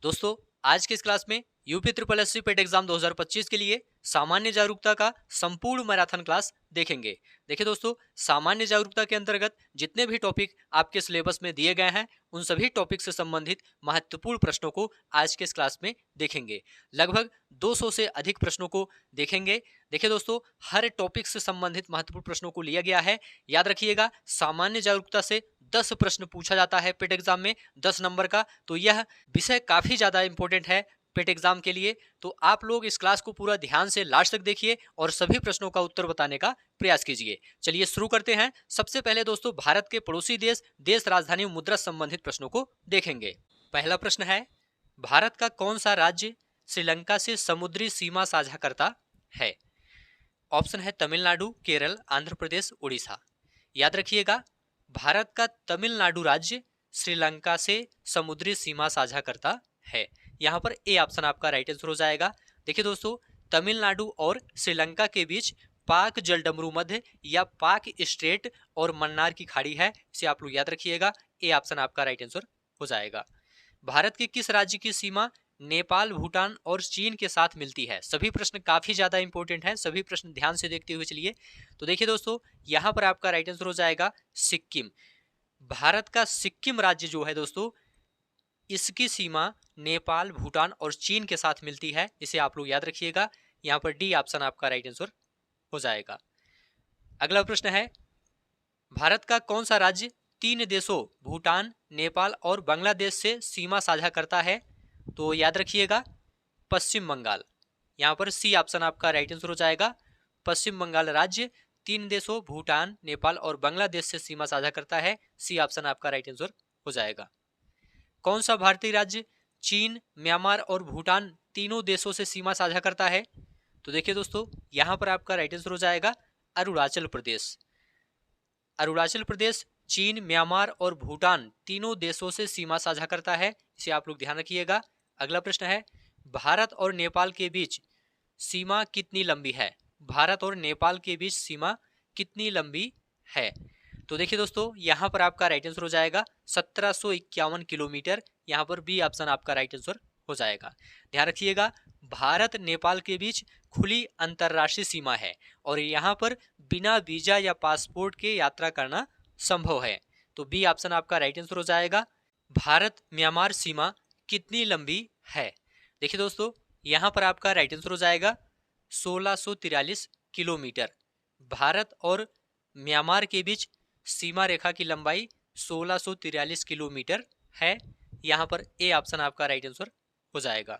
दोस्तों, आज के इस क्लास में यूपी ट्रिपल एससी पेट एग्जाम 2025 के लिए सामान्य जागरूकता का संपूर्ण मैराथन क्लास देखेंगे। देखिए दोस्तों, सामान्य जागरूकता के अंतर्गत जितने भी टॉपिक आपके सिलेबस में दिए गए हैं उन सभी टॉपिक से संबंधित महत्वपूर्ण प्रश्नों को आज के इस क्लास में देखेंगे। लगभग 200 से अधिक प्रश्नों को देखेंगे। देखिए दोस्तों, हर टॉपिक से संबंधित महत्वपूर्ण प्रश्नों को लिया गया है। याद रखिएगा, सामान्य जागरूकता से 10 प्रश्न पूछा जाता है पेट एग्जाम में, 10 नंबर का। तो यह विषय काफी ज्यादा इंपॉर्टेंट है पेट एग्जाम के लिए। तो आप लोग इस क्लास को पूरा ध्यान से लास्ट तक देखिए और सभी प्रश्नों का उत्तर बताने का प्रयास कीजिए। चलिए शुरू करते हैं। सबसे पहले दोस्तों, भारत के पड़ोसी देश राजधानी मुद्रा संबंधित प्रश्नों को देखेंगे। पहला प्रश्न है, भारत का कौन सा राज्य श्रीलंका से समुद्री सीमा साझा करता है? ऑप्शन है तमिलनाडु, केरल, आंध्र प्रदेश, उड़ीसा। याद रखिएगा, भारत का तमिलनाडु राज्य श्रीलंका से समुद्री सीमा साझा करता है। यहाँ पर ए ऑप्शन आपका राइट आंसर हो जाएगा। देखिए दोस्तों, तमिलनाडु और श्रीलंका के बीच पाक जलडमरू मध्य या पाक स्ट्रेट और मन्नार की खाड़ी है, इसे आप लोग याद रखिएगा। ए ऑप्शन आपका राइट आंसर हो जाएगा। भारत के किस राज्य की सीमा नेपाल, भूटान और चीन के साथ मिलती है? सभी प्रश्न काफी ज्यादा इंपॉर्टेंट हैं, सभी प्रश्न ध्यान से देखते हुए चलिए। तो देखिए दोस्तों, यहाँ पर आपका राइट आंसर हो जाएगा सिक्किम। भारत का सिक्किम राज्य जो है दोस्तों, इसकी सीमा नेपाल, भूटान और चीन के साथ मिलती है, इसे आप लोग याद रखिएगा। यहाँ पर डी ऑप्शन आपका राइट आंसर हो जाएगा। अगला प्रश्न है, भारत का कौन सा राज्य 3 देशों भूटान, नेपाल और बांग्लादेश से सीमा साझा करता है? तो याद रखिएगा, पश्चिम बंगाल। यहाँ पर सी ऑप्शन आपका राइट आंसर हो जाएगा। पश्चिम बंगाल राज्य 3 देशों भूटान, नेपाल और बांग्लादेश से सीमा साझा करता है। सी ऑप्शन आपका राइट आंसर हो जाएगा। कौन सा भारतीय राज्य चीन, म्यांमार और भूटान तीनों देशों से सीमा साझा करता है? तो देखिए दोस्तों, यहाँ पर आपका राइट आंसर हो जाएगा अरुणाचल प्रदेश। अरुणाचल प्रदेश चीन, म्यांमार और भूटान तीनों देशों से सीमा साझा करता है, इसे आप लोग ध्यान रखिएगा। अगला प्रश्न है, भारत और नेपाल के बीच सीमा कितनी लंबी है? भारत और नेपाल के बीच सीमा कितनी लंबी है? तो देखिए दोस्तों, यहाँ पर आपका राइट आंसर हो जाएगा 1751 किलोमीटर। यहाँ पर बी ऑप्शन आपका राइट आंसर हो जाएगा। ध्यान रखिएगा, भारत नेपाल के बीच खुली अंतरराष्ट्रीय सीमा है और यहाँ पर बिना वीजा या पासपोर्ट के यात्रा करना संभव है। तो बी ऑप्शन आपका राइट आंसर हो जाएगा। भारत म्यांमार सीमा कितनी लंबी है? देखिए दोस्तों, यहाँ पर आपका राइट आंसर हो जाएगा 1643 किलोमीटर। भारत और म्यांमार के बीच सीमा रेखा की लंबाई 1643 किलोमीटर है। यहाँ पर ए ऑप्शन आपका राइट आंसर हो जाएगा।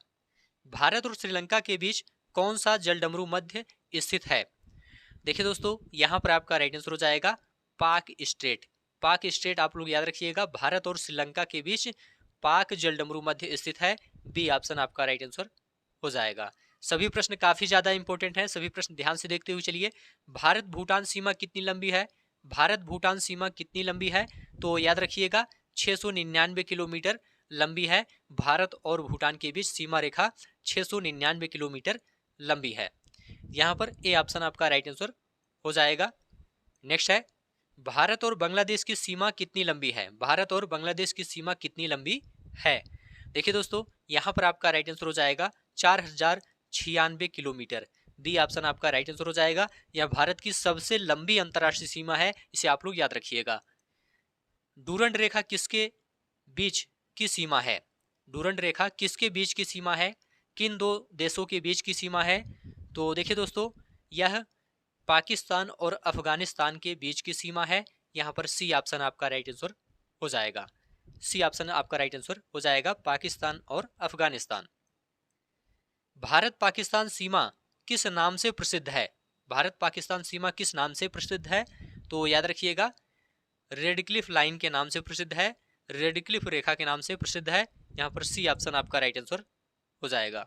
भारत और श्रीलंका के बीच कौन सा जलडमरू मध्य स्थित है? देखिए दोस्तों, यहाँ पर आपका राइट आंसर हो जाएगा पाक स्ट्रेट। पाक स्ट्रेट आप लोग याद रखिएगा, भारत और श्रीलंका के बीच पाक जलडमरू मध्य स्थित है। बी ऑप्शन आपका राइट आंसर हो जाएगा। सभी प्रश्न काफी ज्यादा इंपॉर्टेंट हैं, सभी प्रश्न ध्यान से देखते हुए चलिए। भारत भूटान सीमा कितनी लंबी है? भारत भूटान सीमा कितनी लंबी है? तो याद रखिएगा 699 किलोमीटर लंबी है। भारत और भूटान के बीच सीमा रेखा 699 किलोमीटर लंबी है। यहाँ पर ए ऑप्शन आपका राइट आंसर हो जाएगा। नेक्स्ट है, भारत और बांग्लादेश की सीमा कितनी लंबी है? भारत और बांग्लादेश की सीमा कितनी लंबी है? देखिए दोस्तों, यहाँ पर आपका राइट आंसर हो जाएगा 4096 किलोमीटर। डी ऑप्शन आपका राइट आंसर हो जाएगा। यह भारत की सबसे लंबी अंतरराष्ट्रीय सीमा है, इसे आप लोग याद रखिएगा। डूरंड रेखा किसके बीच की सीमा है? डूरंड रेखा किसके बीच की सीमा है? किन दो देशों के बीच की सीमा है? तो देखिए दोस्तों, यह पाकिस्तान और अफगानिस्तान के बीच की सीमा है। यहाँ पर सी ऑप्शन आपका राइट आंसर हो जाएगा। सी ऑप्शन आपका राइट आंसर हो जाएगा, पाकिस्तान और अफगानिस्तान। भारत पाकिस्तान सीमा किस नाम से प्रसिद्ध है? भारत पाकिस्तान सीमा किस नाम से प्रसिद्ध है? तो याद रखिएगा, रेडक्लिफ लाइन के नाम से प्रसिद्ध है, रेडक्लिफ रेखा के नाम से प्रसिद्ध है। यहाँ पर सी ऑप्शन आपका राइट आंसर हो जाएगा।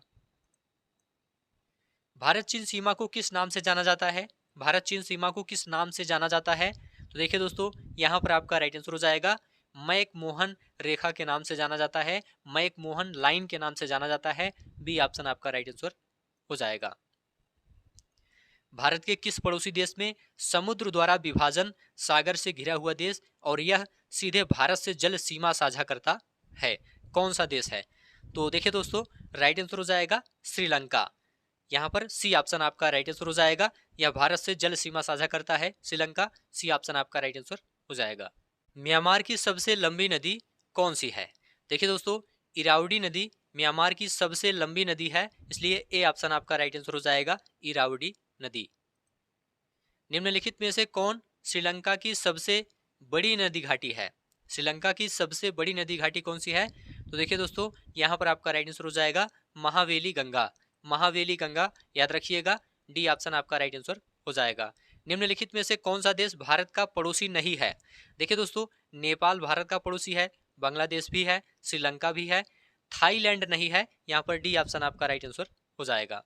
भारत चीन सीमा को किस नाम से जाना जाता है? भारत चीन सीमा को किस नाम से जाना जाता है? तो देखिए दोस्तों, यहाँ पर आपका राइट आंसर हो जाएगा मैक मोहन रेखा के नाम से जाना जाता है, मैक मोहन लाइन के नाम से जाना जाता है। बी ऑप्शन आपका राइट आंसर हो जाएगा। भारत के किस पड़ोसी देश में समुद्र द्वारा विभाजन, सागर से घिरा हुआ देश और यह सीधे भारत से जल सीमा साझा करता है? कौन सा देश है? तो देखिए दोस्तों, राइट आंसर हो जाएगा श्रीलंका। यहाँ पर सी ऑप्शन आपका राइट आंसर हो जाएगा। यह भारत से जल सीमा साझा करता है श्रीलंका। सी ऑप्शन आपका राइट आंसर हो जाएगा। म्यांमार की सबसे लंबी नदी कौन सी है? देखिए दोस्तों, इरावडी नदी म्यांमार की सबसे लंबी नदी है, इसलिए ए ऑप्शन आपका राइट आंसर हो जाएगा, इरावडी नदी। निम्नलिखित में से कौन श्रीलंका की सबसे बड़ी नदी घाटी है? श्रीलंका की सबसे बड़ी नदी घाटी कौन सी है? तो देखिए दोस्तों, यहाँ पर आपका राइट आंसर हो जाएगा महावेली गंगा। महावेली गंगा याद रखिएगा, डी ऑप्शन आपका राइट आंसर हो जाएगा। निम्नलिखित में से कौन सा देश भारत का पड़ोसी नहीं है? देखिए दोस्तों, नेपाल भारत का पड़ोसी है, बांग्लादेश भी है, श्रीलंका भी है, थाईलैंड नहीं है। यहाँ पर डी ऑप्शन आपका राइट आंसर हो जाएगा।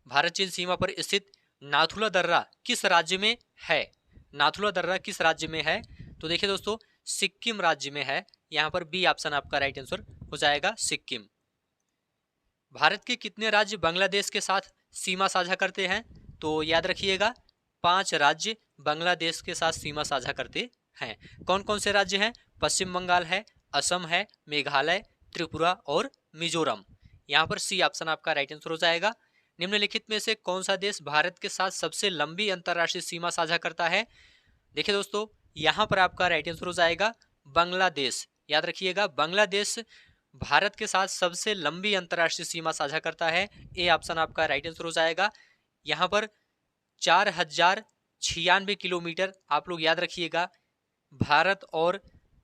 भारत चीन सीमा पर स्थित नाथुला दर्रा किस राज्य में है? नाथुला दर्रा किस राज्य में है? तो देखिए दोस्तों, सिक्किम राज्य में है। यहाँ पर बी ऑप्शन आपका राइट आंसर हो जाएगा, सिक्किम। भारत के कितने राज्य बांग्लादेश के साथ सीमा साझा करते हैं? तो याद रखिएगा, 5 राज्य बांग्लादेश के साथ सीमा साझा करते हैं। कौन कौन से राज्य हैं? पश्चिम बंगाल है, असम है, मेघालय, त्रिपुरा और मिजोरम। यहाँ पर सी ऑप्शन आपका राइट आंसर हो जाएगा। निम्नलिखित में से कौन सा देश भारत के साथ सबसे लंबी अंतरराष्ट्रीय सीमा साझा करता है? देखिए दोस्तों, यहाँ पर आपका राइट आंसर हो जाएगा बांग्लादेश। याद रखिएगा, बांग्लादेश भारत के साथ सबसे लंबी अंतरराष्ट्रीय सीमा साझा करता है। ए ऑप्शन आपका राइट आंसर हो जाएगा। यहाँ पर 4096 किलोमीटर, आप लोग याद रखिएगा, भारत और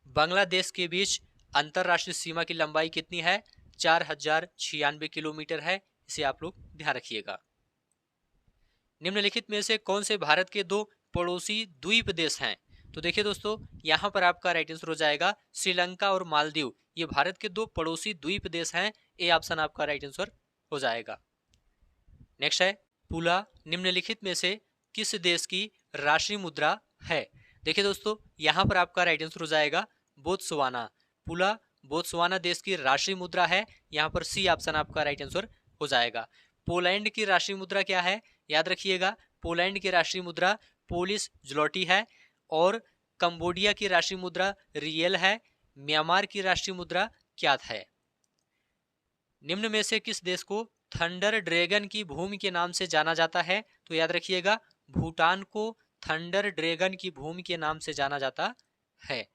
बांग्लादेश के बीच अंतरराष्ट्रीय सीमा की लंबाई कितनी है? 4096 किलोमीटर है। इसे आप लोग ध्यान रखिएगा। निम्नलिखित में से कौन से भारत के 2 पड़ोसी द्वीप देश हैं? तो देखिए दोस्तों, यहाँ पर आपका राइट आंसर हो जाएगा श्रीलंका और मालदीव। ये भारत के 2 पड़ोसी द्वीप देश हैं। ए ऑप्शन आपका राइट आंसर हो जाएगा। नेक्स्ट है पुला निम्नलिखित में से किस देश की राष्ट्रीय मुद्रा है? देखिए दोस्तों, यहाँ पर आपका राइट आंसर हो जाएगा बोत्सवाना। पुला बोत्सवाना देश की राष्ट्रीय मुद्रा है। यहाँ पर सी ऑप्शन आपका राइट आंसर हो जाएगा। पोलैंड की राष्ट्रीय मुद्रा क्या है? याद रखिएगा, पोलैंड की राष्ट्रीय मुद्रा पोलिश ज़्लोटी है और कंबोडिया की राष्ट्रीय मुद्रा रियल है। म्यांमार की राष्ट्रीय मुद्रा क्यात है। निम्न में से किस देश को थंडर ड्रैगन की भूमि के नाम से जाना जाता है? तो याद रखिएगा, भूटान को थंडर ड्रैगन की भूमि के नाम से जाना जाता है।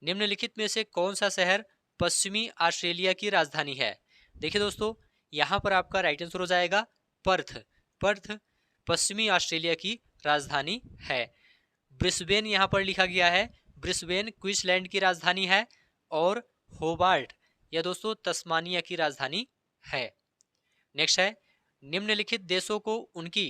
निम्नलिखित में से कौन सा शहर पश्चिमी ऑस्ट्रेलिया की राजधानी है? देखिए दोस्तों, यहाँ पर आपका राइट आंसर हो जाएगा पर्थ। पर्थ पश्चिमी ऑस्ट्रेलिया की राजधानी है। ब्रिस्बेन यहाँ पर लिखा गया है, ब्रिस्बेन क्वींसलैंड की राजधानी है और होबार्ट यह दोस्तों तस्मानिया की राजधानी है। नेक्स्ट है निम्नलिखित देशों को उनकी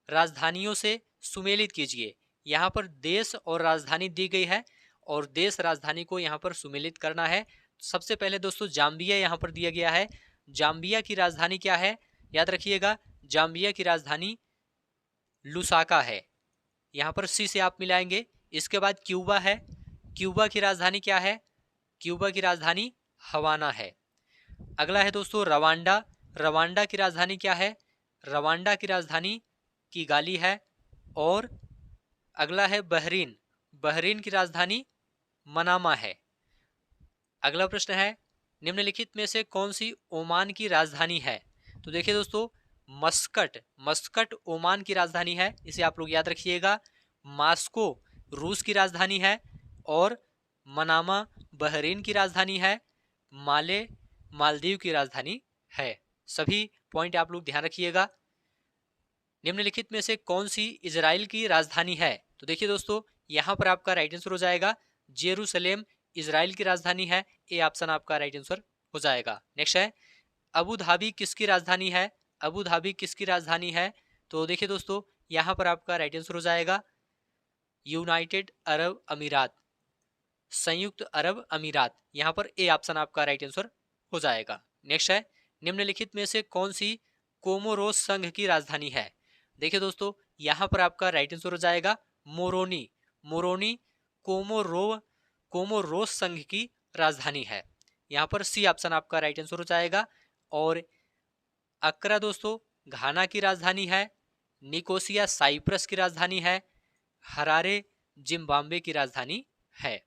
राजधानियों से सुमेलित कीजिए। यहाँ पर देश और राजधानी दी गई है और देश राजधानी को यहाँ पर सुमेलित करना है। सबसे पहले दोस्तों जाम्बिया यहाँ पर दिया गया है। जाम्बिया की राजधानी क्या है? याद रखिएगा, जाम्बिया की राजधानी लुसाका है। यहाँ पर सी से आप मिलाएंगे। इसके बाद क्यूबा है। क्यूबा की राजधानी क्या है? क्यूबा की राजधानी हवाना है। अगला है दोस्तों रवांडा। रवांडा की राजधानी क्या है? रवांडा की राजधानी किगाली है। और अगला है बहरीन। बहरीन की राजधानी मनामा है। अगला प्रश्न है निम्नलिखित में से कौन सी ओमान की राजधानी है? तो देखिए दोस्तों, मस्कट। मस्कट ओमान की राजधानी है, इसे आप लोग याद रखिएगा। मास्को रूस की राजधानी है और मनामा बहरीन की राजधानी है। माले मालदीव की राजधानी है। सभी पॉइंट आप लोग ध्यान रखिएगा। निम्नलिखित में से कौन सी इजराइल की राजधानी है? तो देखिए दोस्तों, यहाँ पर आपका राइट आंसर हो जाएगा जेरूसलेम इजराइल की राजधानी है। ए ऑप्शन आपका राइट आंसर हो जाएगा। नेक्स्ट है अबू धाबी किसकी राजधानी है? अबू धाबी किसकी राजधानी है? तो देखिए दोस्तों, यहाँ पर आपका राइट आंसर हो जाएगा यूनाइटेड अरब अमीरात, संयुक्त अरब अमीरात। यहाँ पर ए ऑप्शन आपका राइट आंसर हो जाएगा। नेक्स्ट है निम्नलिखित में से कौन सी कोमोरोस संघ की राजधानी है? देखिए दोस्तों, यहाँ पर आपका राइट आंसर हो जाएगा मोरोनी। मोरोनी कोमोरोस संघ की राजधानी है। यहाँ पर सी ऑप्शन आपका राइट आंसर हो जाएगा। और अक्रा दोस्तों घाना की राजधानी है। निकोसिया साइप्रस की राजधानी है। हरारे जिम्बाब्वे की राजधानी है।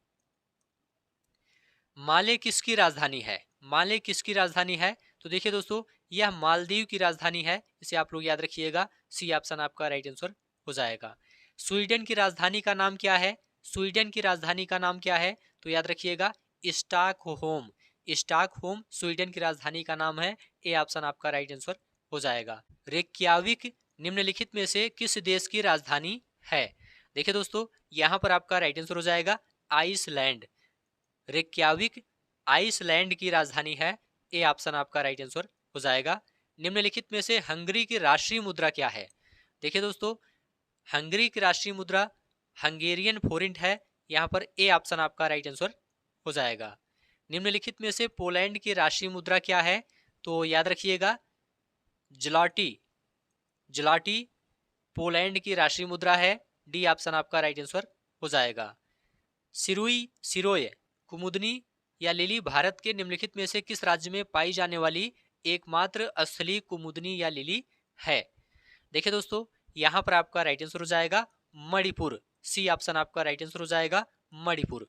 माले किसकी राजधानी है? माले किसकी राजधानी है? तो देखिए दोस्तों, यह मालदीव की राजधानी है, इसे आप लोग याद रखिएगा। सी ऑप्शन आपका राइट आंसर हो जाएगा। स्वीडन की राजधानी का नाम क्या है? स्वीडन की राजधानी का नाम क्या है? तो याद रखिएगा, स्टॉकहोम। स्टॉकहोम स्वीडन की राजधानी का नाम है। ए ऑप्शन आपका राइट आंसर हो जाएगा। रेक्याविक निम्नलिखित में से किस देश की राजधानी है? देखिए दोस्तों, यहां पर आपका राइट आंसर हो जाएगा आइसलैंड। रेक्याविक आइसलैंड की राजधानी है। ए ऑप्शन आपका राइट आंसर हो जाएगा। निम्नलिखित में से हंगरी की राष्ट्रीय मुद्रा क्या है? देखिए दोस्तों, हंगरी की राष्ट्रीय मुद्रा हंगेरियन फोरिंट है। यहां पर ए ऑप्शन आपका राइट आंसर हो जाएगा। निम्नलिखित में से पोलैंड की राष्ट्रीय मुद्रा क्या है? तो याद रखिएगा, जलाटी। जलाटी पोलैंड की राष्ट्रीय मुद्रा है। डी ऑप्शन आपका राइट आंसर हो जाएगा। सिरुई सिरोय कुमुदनी या लिली भारत के निम्नलिखित में से किस राज्य में पाई जाने वाली एकमात्र स्थलीय कुमुदनी या लिली है? देखिए दोस्तों, यहां पर आपका राइट आंसर हो जाएगा मणिपुर। सी ऑप्शन आपका राइट आंसर हो जाएगा मणिपुर।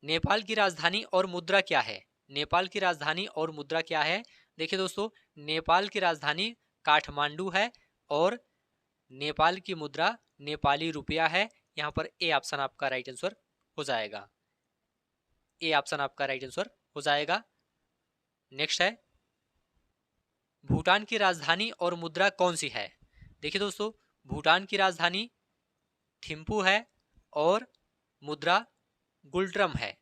नेपाल की राजधानी और मुद्रा क्या है? नेपाल की राजधानी और मुद्रा क्या है? देखिए दोस्तों, नेपाल की राजधानी काठमांडू है और नेपाल की मुद्रा नेपाली रुपया है। यहां पर ए ऑप्शन आपका राइट आंसर हो जाएगा। ए ऑप्शन आपका राइट आंसर हो जाएगा। नेक्स्ट है, भूटान की राजधानी और मुद्रा कौन सी है? देखिए दोस्तों, भूटान की राजधानी थिम्पू है और मुद्रा गुल्ट्रम है।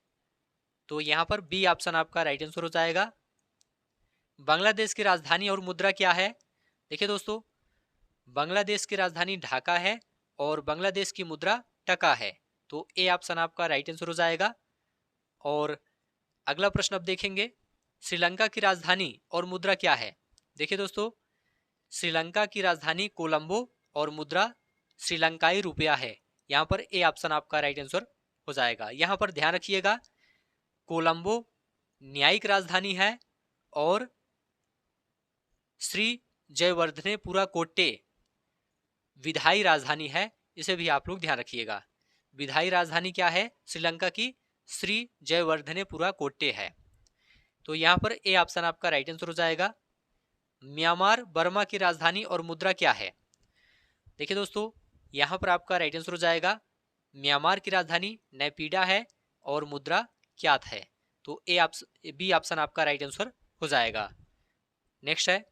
तो यहां पर बी ऑप्शन आपका राइट आंसर हो जाएगा। बांग्लादेश की राजधानी और मुद्रा क्या है? देखिए दोस्तों, बांग्लादेश की राजधानी ढाका है और बांग्लादेश की मुद्रा टका है। तो ए ऑप्शन आपका राइट आंसर हो जाएगा। और अगला प्रश्न अब देखेंगे, श्रीलंका की राजधानी और मुद्रा क्या है? देखिए दोस्तों, श्रीलंका की राजधानी कोलंबो और मुद्रा श्रीलंकाई रुपया है। यहां पर ए ऑप्शन आपका राइट आंसर हो जाएगा। यहां पर ध्यान रखिएगा, कोलंबो न्यायिक राजधानी है और श्री जयवर्धनेपुरा कोट्टे विधायी राजधानी है। इसे भी आप लोग ध्यान रखिएगा। विधायी राजधानी क्या है श्रीलंका की? श्री जयवर्धनेपुरा कोट्टे है। तो यहां पर ए ऑप्शन आपका राइट आंसर हो जाएगा। म्यांमार बर्मा की राजधानी और मुद्रा क्या है? देखिए दोस्तों, यहां पर आपका राइट आंसर हो जाएगा, म्यांमार की राजधानी नेपीडा है और मुद्रा क्यात है। तो ए ऑप्शन बी ऑप्शन आपका राइट आंसर हो जाएगा। नेक्स्ट है,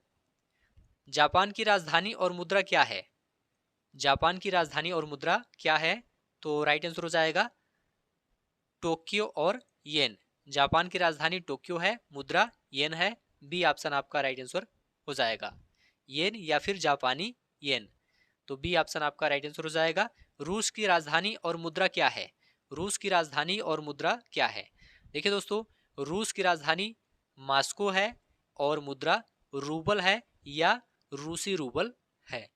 जापान की राजधानी और मुद्रा क्या है? जापान की राजधानी और मुद्रा क्या है? तो राइट आंसर हो जाएगा टोक्यो और येन। जापान की राजधानी टोक्यो है, मुद्रा येन है। बी ऑप्शन आपका राइट आंसर हो जाएगा, येन या फिर जापानी येन। तो बी ऑप्शन आपका राइट आंसर हो जाएगा। रूस की राजधानी और मुद्रा क्या है? रूस की राजधानी और मुद्रा क्या है? देखिए दोस्तों, रूस की राजधानी मॉस्को है और मुद्रा रूबल है या रूसी रूबल है।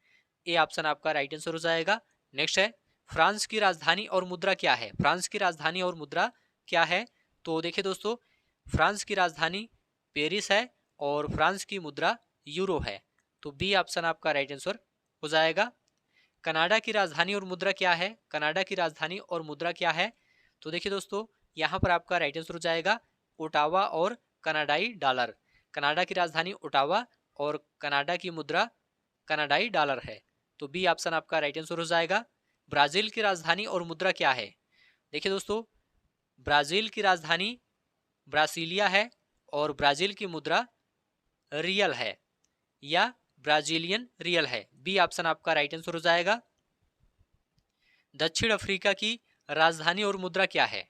ए ऑप्शन आपका राइट आंसर हो जाएगा। नेक्स्ट है, फ्रांस की राजधानी और मुद्रा क्या है? फ्रांस की राजधानी और मुद्रा क्या है? तो देखिए दोस्तों, फ्रांस की राजधानी पेरिस है और फ्रांस की मुद्रा यूरो है। तो बी ऑप्शन आपका राइट आंसर हो जाएगा। कनाडा की राजधानी और मुद्रा क्या है? कनाडा की राजधानी और मुद्रा क्या है? तो देखिए दोस्तों, यहां पर आपका राइट आंसर हो जाएगा ओटावा और कनाडाई डॉलर। कनाडा की राजधानी ओटावा और कनाडा की मुद्रा कनाडाई डॉलर है। तो बी ऑप्शन आपका राइट आंसर हो जाएगा। ब्राजील की राजधानी और मुद्रा क्या है? देखिए दोस्तों, ब्राजील की राजधानी ब्रासीलिया है और ब्राजील की मुद्रा रियल है या ब्राजीलियन रियल है। बी ऑप्शन आपका राइट आंसर हो जाएगा। दक्षिण अफ्रीका की राजधानी और मुद्रा क्या है?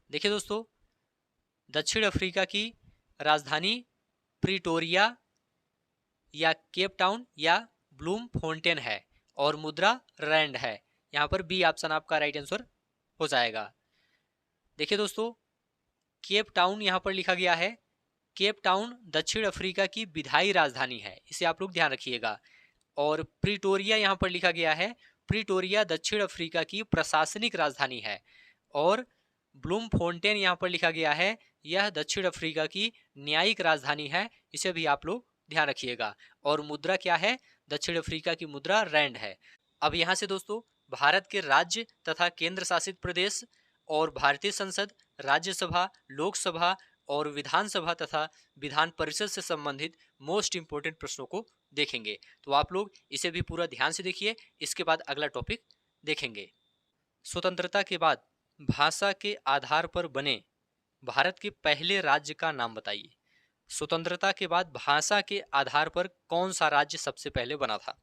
देखिए दोस्तों, दक्षिण अफ्रीका की राजधानी प्रिटोरिया या केप टाउन या ब्लूम फोन्टेन है और मुद्रा रैंड है। यहां पर बी ऑप्शन आपका राइट आंसर हो जाएगा। देखिए दोस्तों, केप टाउन यहां पर लिखा गया है। केप टाउन दक्षिण अफ्रीका की विधायी राजधानी है, इसे आप लोग ध्यान रखिएगा। और प्रिटोरिया यहां पर लिखा गया है, प्रिटोरिया दक्षिण अफ्रीका की प्रशासनिक राजधानी है। और ब्लूम फोन्टेन यहां पर लिखा गया है, यह दक्षिण अफ्रीका की न्यायिक राजधानी है, इसे भी आप लोग ध्यान रखिएगा। और मुद्रा क्या है? दक्षिण अफ्रीका की मुद्रा रैंड है। अब यहां से दोस्तों, भारत के राज्य तथा केंद्र शासित प्रदेश और भारतीय संसद, राज्यसभा, लोकसभा और विधानसभा तथा विधान परिषद से संबंधित मोस्ट इंपोर्टेंट प्रश्नों को देखेंगे। तो आप लोग इसे भी पूरा ध्यान से देखिए। इसके बाद अगला टॉपिक देखेंगे। स्वतंत्रता के बाद भाषा के आधार पर बने भारत के पहले राज्य का नाम बताइए। स्वतंत्रता के बाद भाषा के आधार पर कौन सा राज्य सबसे पहले बना था?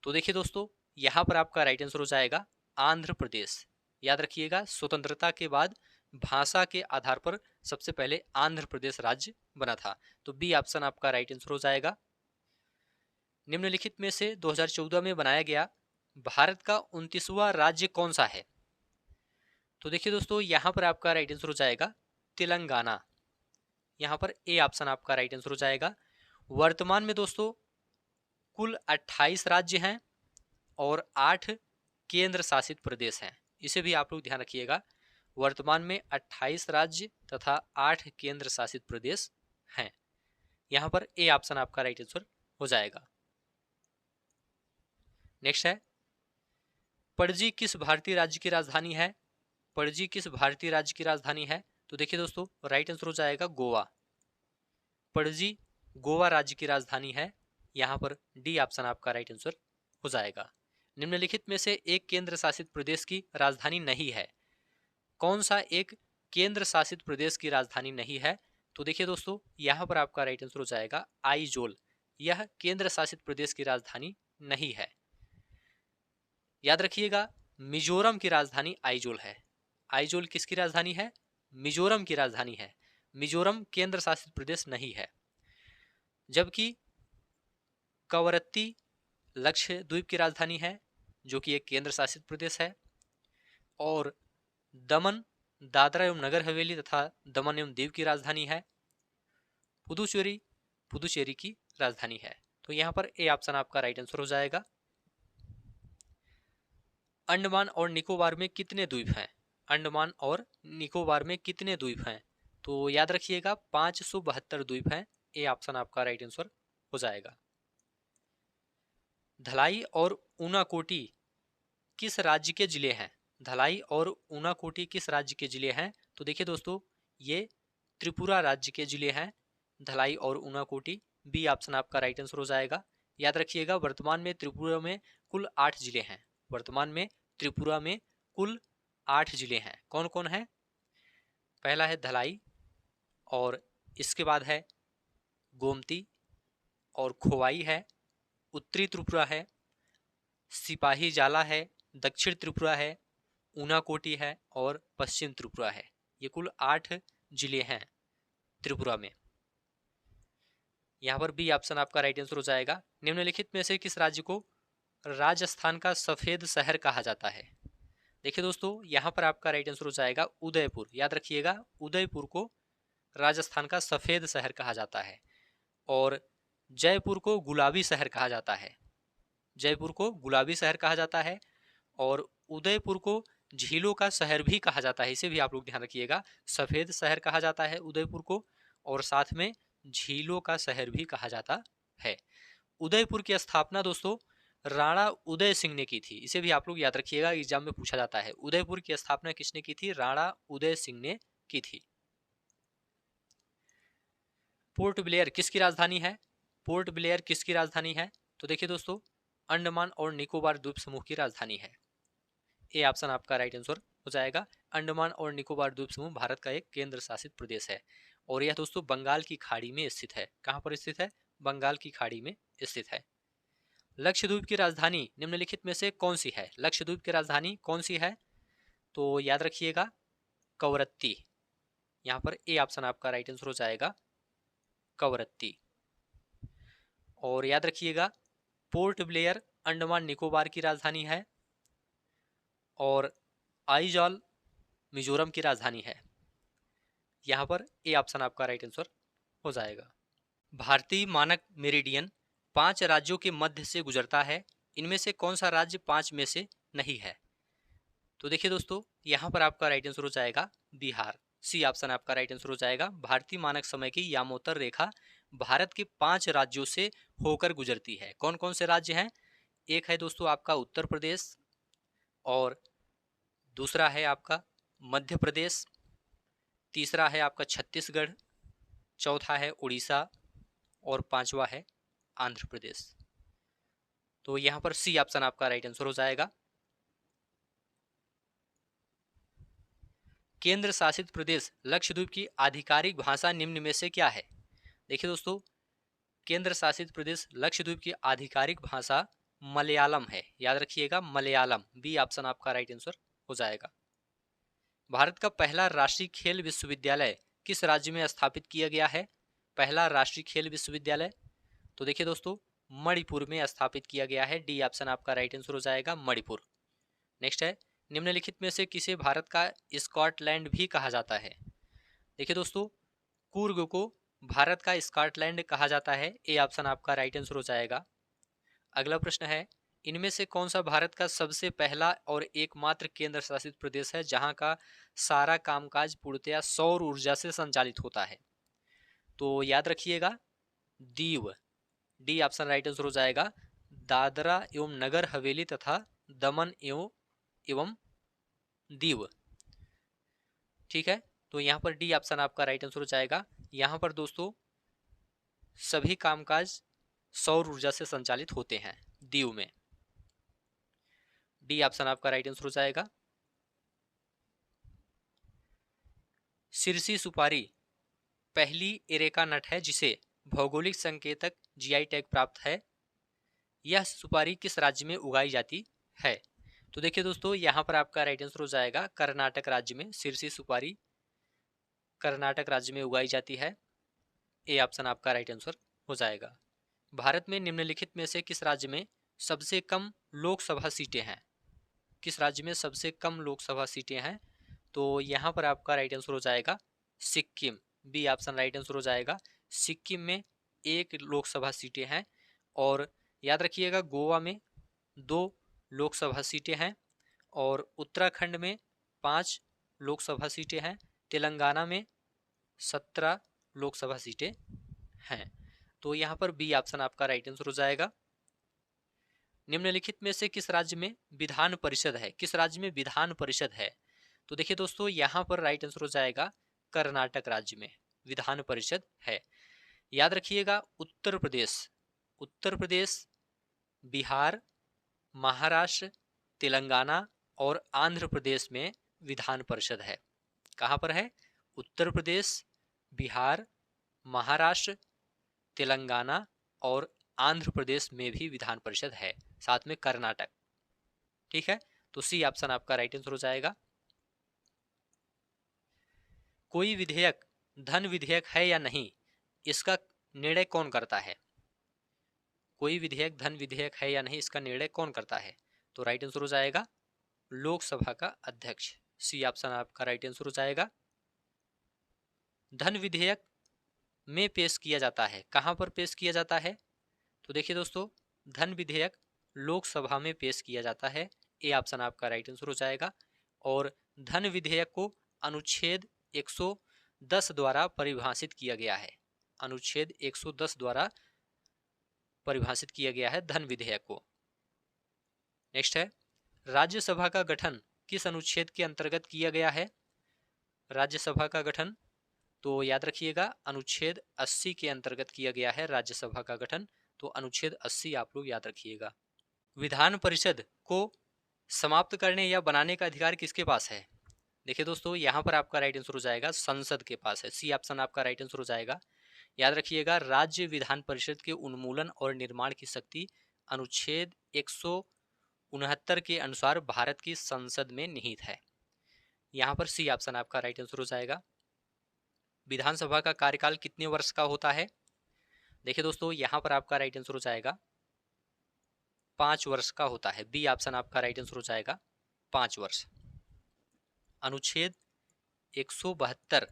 तो देखिए दोस्तों, यहाँ पर आपका राइट आंसर हो जाएगा आंध्र प्रदेश। याद रखिएगा, स्वतंत्रता के बाद भाषा के आधार पर सबसे पहले आंध्र प्रदेश राज्य बना था। तो बी ऑप्शन आपका राइट आंसर हो जाएगा। निम्नलिखित में से 2014 में बनाया गया भारत का 29वां राज्य कौन सा है? तो देखिए दोस्तों, यहाँ पर आपका राइट आंसर हो जाएगा तेलंगाना। यहाँ पर ए ऑप्शन आपका राइट आंसर हो जाएगा। वर्तमान में दोस्तों कुल 28 राज्य हैं और 8 केंद्र शासित प्रदेश हैं। इसे भी आप लोग ध्यान रखिएगा। वर्तमान में 28 राज्य तथा 8 केंद्र शासित प्रदेश हैं। यहाँ पर ए ऑप्शन आपका राइट आंसर हो जाएगा। नेक्स्ट है, पणजी किस भारतीय राज्य की राजधानी है? पणजी किस भारतीय राज्य की राजधानी है? तो देखिए दोस्तों, राइट आंसर हो जाएगा गोवा। पणजी गोवा राज्य की राजधानी है। यहाँ पर डी ऑप्शन आपका राइट आंसर हो जाएगा। निम्नलिखित में से एक केंद्र शासित प्रदेश की राजधानी नहीं है। कौन सा एक केंद्र शासित प्रदेश की राजधानी नहीं है? तो देखिए दोस्तों, यहाँ पर आपका राइट आंसर हो जाएगा आइजोल। यह केंद्र शासित प्रदेश की राजधानी नहीं है। याद रखिएगा, मिजोरम की राजधानी आइजोल है। आइजोल किसकी राजधानी है? मिजोरम की राजधानी है। मिजोरम केंद्र शासित प्रदेश नहीं है। जबकि कवरत्ती लक्षद्वीप की राजधानी है, जो कि एक केंद्र शासित प्रदेश है। और दमन, दादरा एवं नगर हवेली तथा दमन एवं दीव की राजधानी है। पुदुचेरी की राजधानी है। तो यहाँ पर ए ऑप्शन आपका राइट आंसर हो जाएगा। अंडमान और निकोबार में कितने द्वीप हैं? अंडमान और निकोबार में कितने द्वीप हैं? तो याद रखिएगा 572 द्वीप हैं। ए ऑप्शन आपका राइट आंसर हो जाएगा। धलाई और ऊनाकोटी किस राज्य के जिले हैं? धलाई और ऊनाकोटी किस राज्य के जिले हैं? तो देखिए दोस्तों, ये त्रिपुरा राज्य के जिले हैं, धलाई और ऊनाकोटी। बी ऑप्शन आपका राइट आंसर हो जाएगा। याद रखिएगा, वर्तमान में त्रिपुरा में कुल 8 जिले हैं। वर्तमान में त्रिपुरा में कुल 8 जिले हैं। कौन कौन है? पहला है धलाई, और इसके बाद है गोमती और खोवाई है, उत्तरी त्रिपुरा है, सिपाही जाला है, दक्षिण त्रिपुरा है, ऊनाकोटी है और पश्चिम त्रिपुरा है। ये कुल 8 जिले हैं त्रिपुरा में। यहाँ पर बी ऑप्शन आपका राइट आंसर हो जाएगा। निम्नलिखित में से किस राज्य को राजस्थान का सफेद शहर कहा जाता है? देखिए दोस्तों, यहाँ पर आपका राइट आंसर हो जाएगा उदयपुर। याद रखिएगा, उदयपुर को राजस्थान का सफेद शहर कहा जाता है। और जयपुर को गुलाबी शहर कहा जाता है। जयपुर को गुलाबी शहर कहा जाता है। और उदयपुर को झीलों का शहर भी कहा जाता है। इसे भी आप लोग ध्यान रखिएगा, सफेद शहर कहा जाता है उदयपुर को, और साथ में झीलों का शहर भी कहा जाता है। उदयपुर की स्थापना दोस्तों राणा उदय सिंह ने की थी। इसे भी आप लोग याद रखिएगा, एग्जाम में पूछा जाता है। उदयपुर की स्थापना किसने की थी? राणा उदय सिंह ने की थी। पोर्ट ब्लेयर किसकी राजधानी है? पोर्ट ब्लेयर किसकी राजधानी है? तो देखिए दोस्तों, अंडमान और निकोबार द्वीप समूह की राजधानी है। ए ऑप्शन आपका राइट आंसर हो जाएगा। अंडमान और निकोबार द्वीप समूह भारत का एक केंद्र शासित प्रदेश है, और यह दोस्तों बंगाल की खाड़ी में स्थित है। कहाँ पर स्थित है? बंगाल की खाड़ी में स्थित है। लक्षद्वीप की राजधानी निम्नलिखित में से कौन सी है? लक्षद्वीप की राजधानी कौन सी है? तो याद रखिएगा कवरत्ती। यहाँ पर ए ऑप्शन आपका राइट आंसर हो जाएगा कवरत्ती। और याद रखिएगा, पोर्ट ब्लेयर अंडमान निकोबार की राजधानी है, और आइजॉल मिजोरम की राजधानी है। यहाँ पर ए ऑप्शन आपका राइट आंसर हो जाएगा। भारतीय मानक मेरिडियन 5 राज्यों के मध्य से गुजरता है। इनमें से कौन सा राज्य 5 में से नहीं है? तो देखिए दोस्तों, यहाँ पर आपका राइट आंसर हो जाएगा बिहार। सी ऑप्शन आपका राइट आंसर हो जाएगा। भारतीय मानक समय की यामोत्तर रेखा भारत के 5 राज्यों से होकर गुजरती है। कौन कौन से राज्य हैं? एक है दोस्तों आपका उत्तर प्रदेश, और दूसरा है आपका मध्य प्रदेश, तीसरा है आपका छत्तीसगढ़, चौथा है उड़ीसा और पांचवा है आंध्र प्रदेश। तो यहां पर सी ऑप्शन आपका राइट आंसर हो जाएगा। केंद्र शासित प्रदेश लक्षद्वीप की आधिकारिक भाषा निम्न में से क्या है? देखिए दोस्तों, केंद्र शासित प्रदेश लक्षद्वीप की आधिकारिक भाषा मलयालम है, याद रखिएगा मलयालम। बी ऑप्शन आपका राइट आंसर हो जाएगा। भारत का पहला राष्ट्रीय खेल विश्वविद्यालय किस राज्य में स्थापित किया गया है? पहला राष्ट्रीय खेल विश्वविद्यालय, तो देखिए दोस्तों मणिपुर में स्थापित किया गया है। डी ऑप्शन आपका राइट आंसर हो जाएगा, मणिपुर। नेक्स्ट है, निम्नलिखित में से किसे भारत का स्कॉटलैंड भी कहा जाता है? देखिए दोस्तों, कूर्ग को भारत का स्कॉटलैंड कहा जाता है। ए ऑप्शन आपका राइट आंसर हो जाएगा। अगला प्रश्न है, इनमें से कौन सा भारत का सबसे पहला और एकमात्र केंद्र शासित प्रदेश है जहां का सारा कामकाज पूर्णतया सौर ऊर्जा से संचालित होता है? तो याद रखिएगा Diu. D option right answer हो जाएगा। दादरा एवं नगर हवेली तथा दमन एवं दीव। ठीक है, तो यहाँ पर डी ऑप्शन आपका राइट आंसर हो जाएगा। यहाँ पर दोस्तों सभी कामकाज सौर ऊर्जा से संचालित होते हैं दीव में। डी ऑप्शन आपका राइट आंसर हो जाएगा। सिरसी सुपारी पहली एरेका नट है जिसे भौगोलिक संकेतक जीआई टैग प्राप्त है। यह सुपारी किस राज्य में उगाई जाती है? तो देखिए दोस्तों, यहाँ पर आपका राइट आंसर हो जाएगा कर्नाटक राज्य में सिरसी सुपारी कर्नाटक राज्य में उगाई जाती है। ए ऑप्शन आपका राइट आंसर हो जाएगा। भारत में निम्नलिखित में से किस राज्य में सबसे कम लोकसभा सीटें हैं? किस राज्य में सबसे कम लोकसभा सीटें हैं? तो यहाँ पर आपका राइट आंसर हो जाएगा Sikkim. B option right answer हो जाएगा। सिक्किम में 1 लोकसभा सीटें हैं और याद रखिएगा गोवा में 2 लोकसभा सीटें हैं और उत्तराखंड में 5 लोकसभा सीटें हैं। तेलंगाना में 17 लोकसभा सीटें हैं। तो यहाँ पर बी ऑप्शन आपका राइट आंसर हो जाएगा। निम्नलिखित में से किस राज्य में विधान परिषद है? किस राज्य में विधान परिषद है? तो देखिए दोस्तों, यहाँ पर राइट आंसर हो जाएगा कर्नाटक राज्य में विधान परिषद है। याद रखिएगा उत्तर प्रदेश, बिहार, महाराष्ट्र, तेलंगाना और आंध्र प्रदेश में विधान परिषद है। कहाँ पर है? उत्तर प्रदेश, बिहार, महाराष्ट्र, तेलंगाना और आंध्र प्रदेश में भी विधान परिषद है, साथ में कर्नाटक। ठीक है, तो सी ऑप्शन आपका राइट आंसर हो जाएगा। कोई विधेयक धन विधेयक है या नहीं, इसका निर्णय कौन करता है? कोई विधेयक धन विधेयक है या नहीं, इसका निर्णय कौन करता है? तो राइट आंसर हो जाएगा लोकसभा का अध्यक्ष। सी ऑप्शन आपका राइट आंसर हो जाएगा। धन विधेयक में पेश किया जाता है, कहां पर पेश किया जाता है? तो देखिए दोस्तों, धन विधेयक लोकसभा में पेश किया जाता है। ए ऑप्शन आपका राइट आंसर हो जाएगा। और धन विधेयक को अनुच्छेद 110 द्वारा परिभाषित किया गया है। अनुच्छेद 110 द्वारा परिभाषित किया गया है धन विधेयक को। नेक्स्ट है, राज्यसभा का गठन किस अनुच्छेद के अंतर्गत किया गया है? राज्यसभा का गठन, तो याद रखिएगा अनुच्छेद 80 के अंतर्गत किया गया है राज्यसभा का गठन। तो अनुच्छेद 80 आप लोग याद रखिएगा। विधान परिषद को समाप्त करने या बनाने का अधिकार किसके पास है? देखिए दोस्तों, यहाँ पर आपका राइट आंसर हो जाएगा संसद के पास है। सी ऑप्शन आपका राइट आंसर हो जाएगा। याद रखिएगा राज्य विधान परिषद के उन्मूलन और निर्माण की शक्ति अनुच्छेद 169 के अनुसार भारत की संसद में निहित है। यहाँ पर सी ऑप्शन आपका राइट आंसर हो जाएगा। विधानसभा का कार्यकाल कितने वर्ष का होता है? देखिए दोस्तों, यहाँ पर आपका राइट आंसर हो जाएगा 5 वर्ष का होता है। बी ऑप्शन आपका राइट आंसर हो जाएगा 5 वर्ष। अनुच्छेद 172